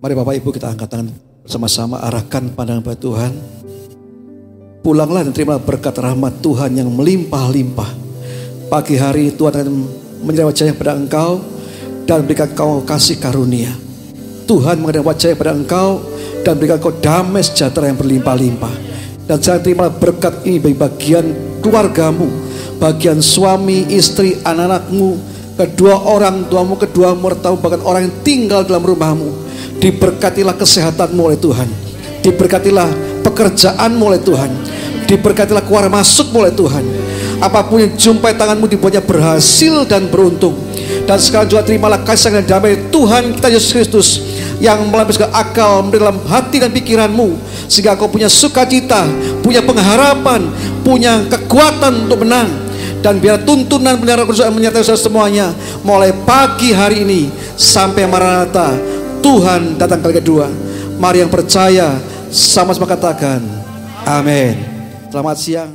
Mari Bapak Ibu kita angkat tangan bersama-sama, arahkan pandangan pada Tuhan. Pulanglah dan terima berkat rahmat Tuhan yang melimpah-limpah. Pagi hari Tuhan akan menyerahkan wajahnya kepada engkau dan berikan kau kasih karunia. Tuhan mengadakan wajahnya kepada engkau dan berikan kau damai sejahtera yang berlimpah-limpah. Dan saya terima berkat ini bagi bagian keluargamu, bagian suami, istri, anak-anakmu, kedua orang tuamu, kedua mertuamu, bahkan orang yang tinggal dalam rumahmu. Diberkatilah kesehatanmu oleh Tuhan. Diberkatilah pekerjaanmu oleh Tuhan. Diberkatilah keluar masukmu oleh Tuhan. Apapun yang jumpai tanganmu dibuatnya berhasil dan beruntung. Dan sekarang juga terimalah kasih dan damai Tuhan kita Yesus Kristus yang melapaskan akal dalam hati dan pikiranmu, sehingga kau punya sukacita, punya pengharapan, punya kekuatan untuk menang. Dan biar tuntunan benar menyertai semuanya mulai pagi hari ini sampai Maranatha, Tuhan datang kali kedua. Mari yang percaya sama-sama katakan amin. Selamat siang.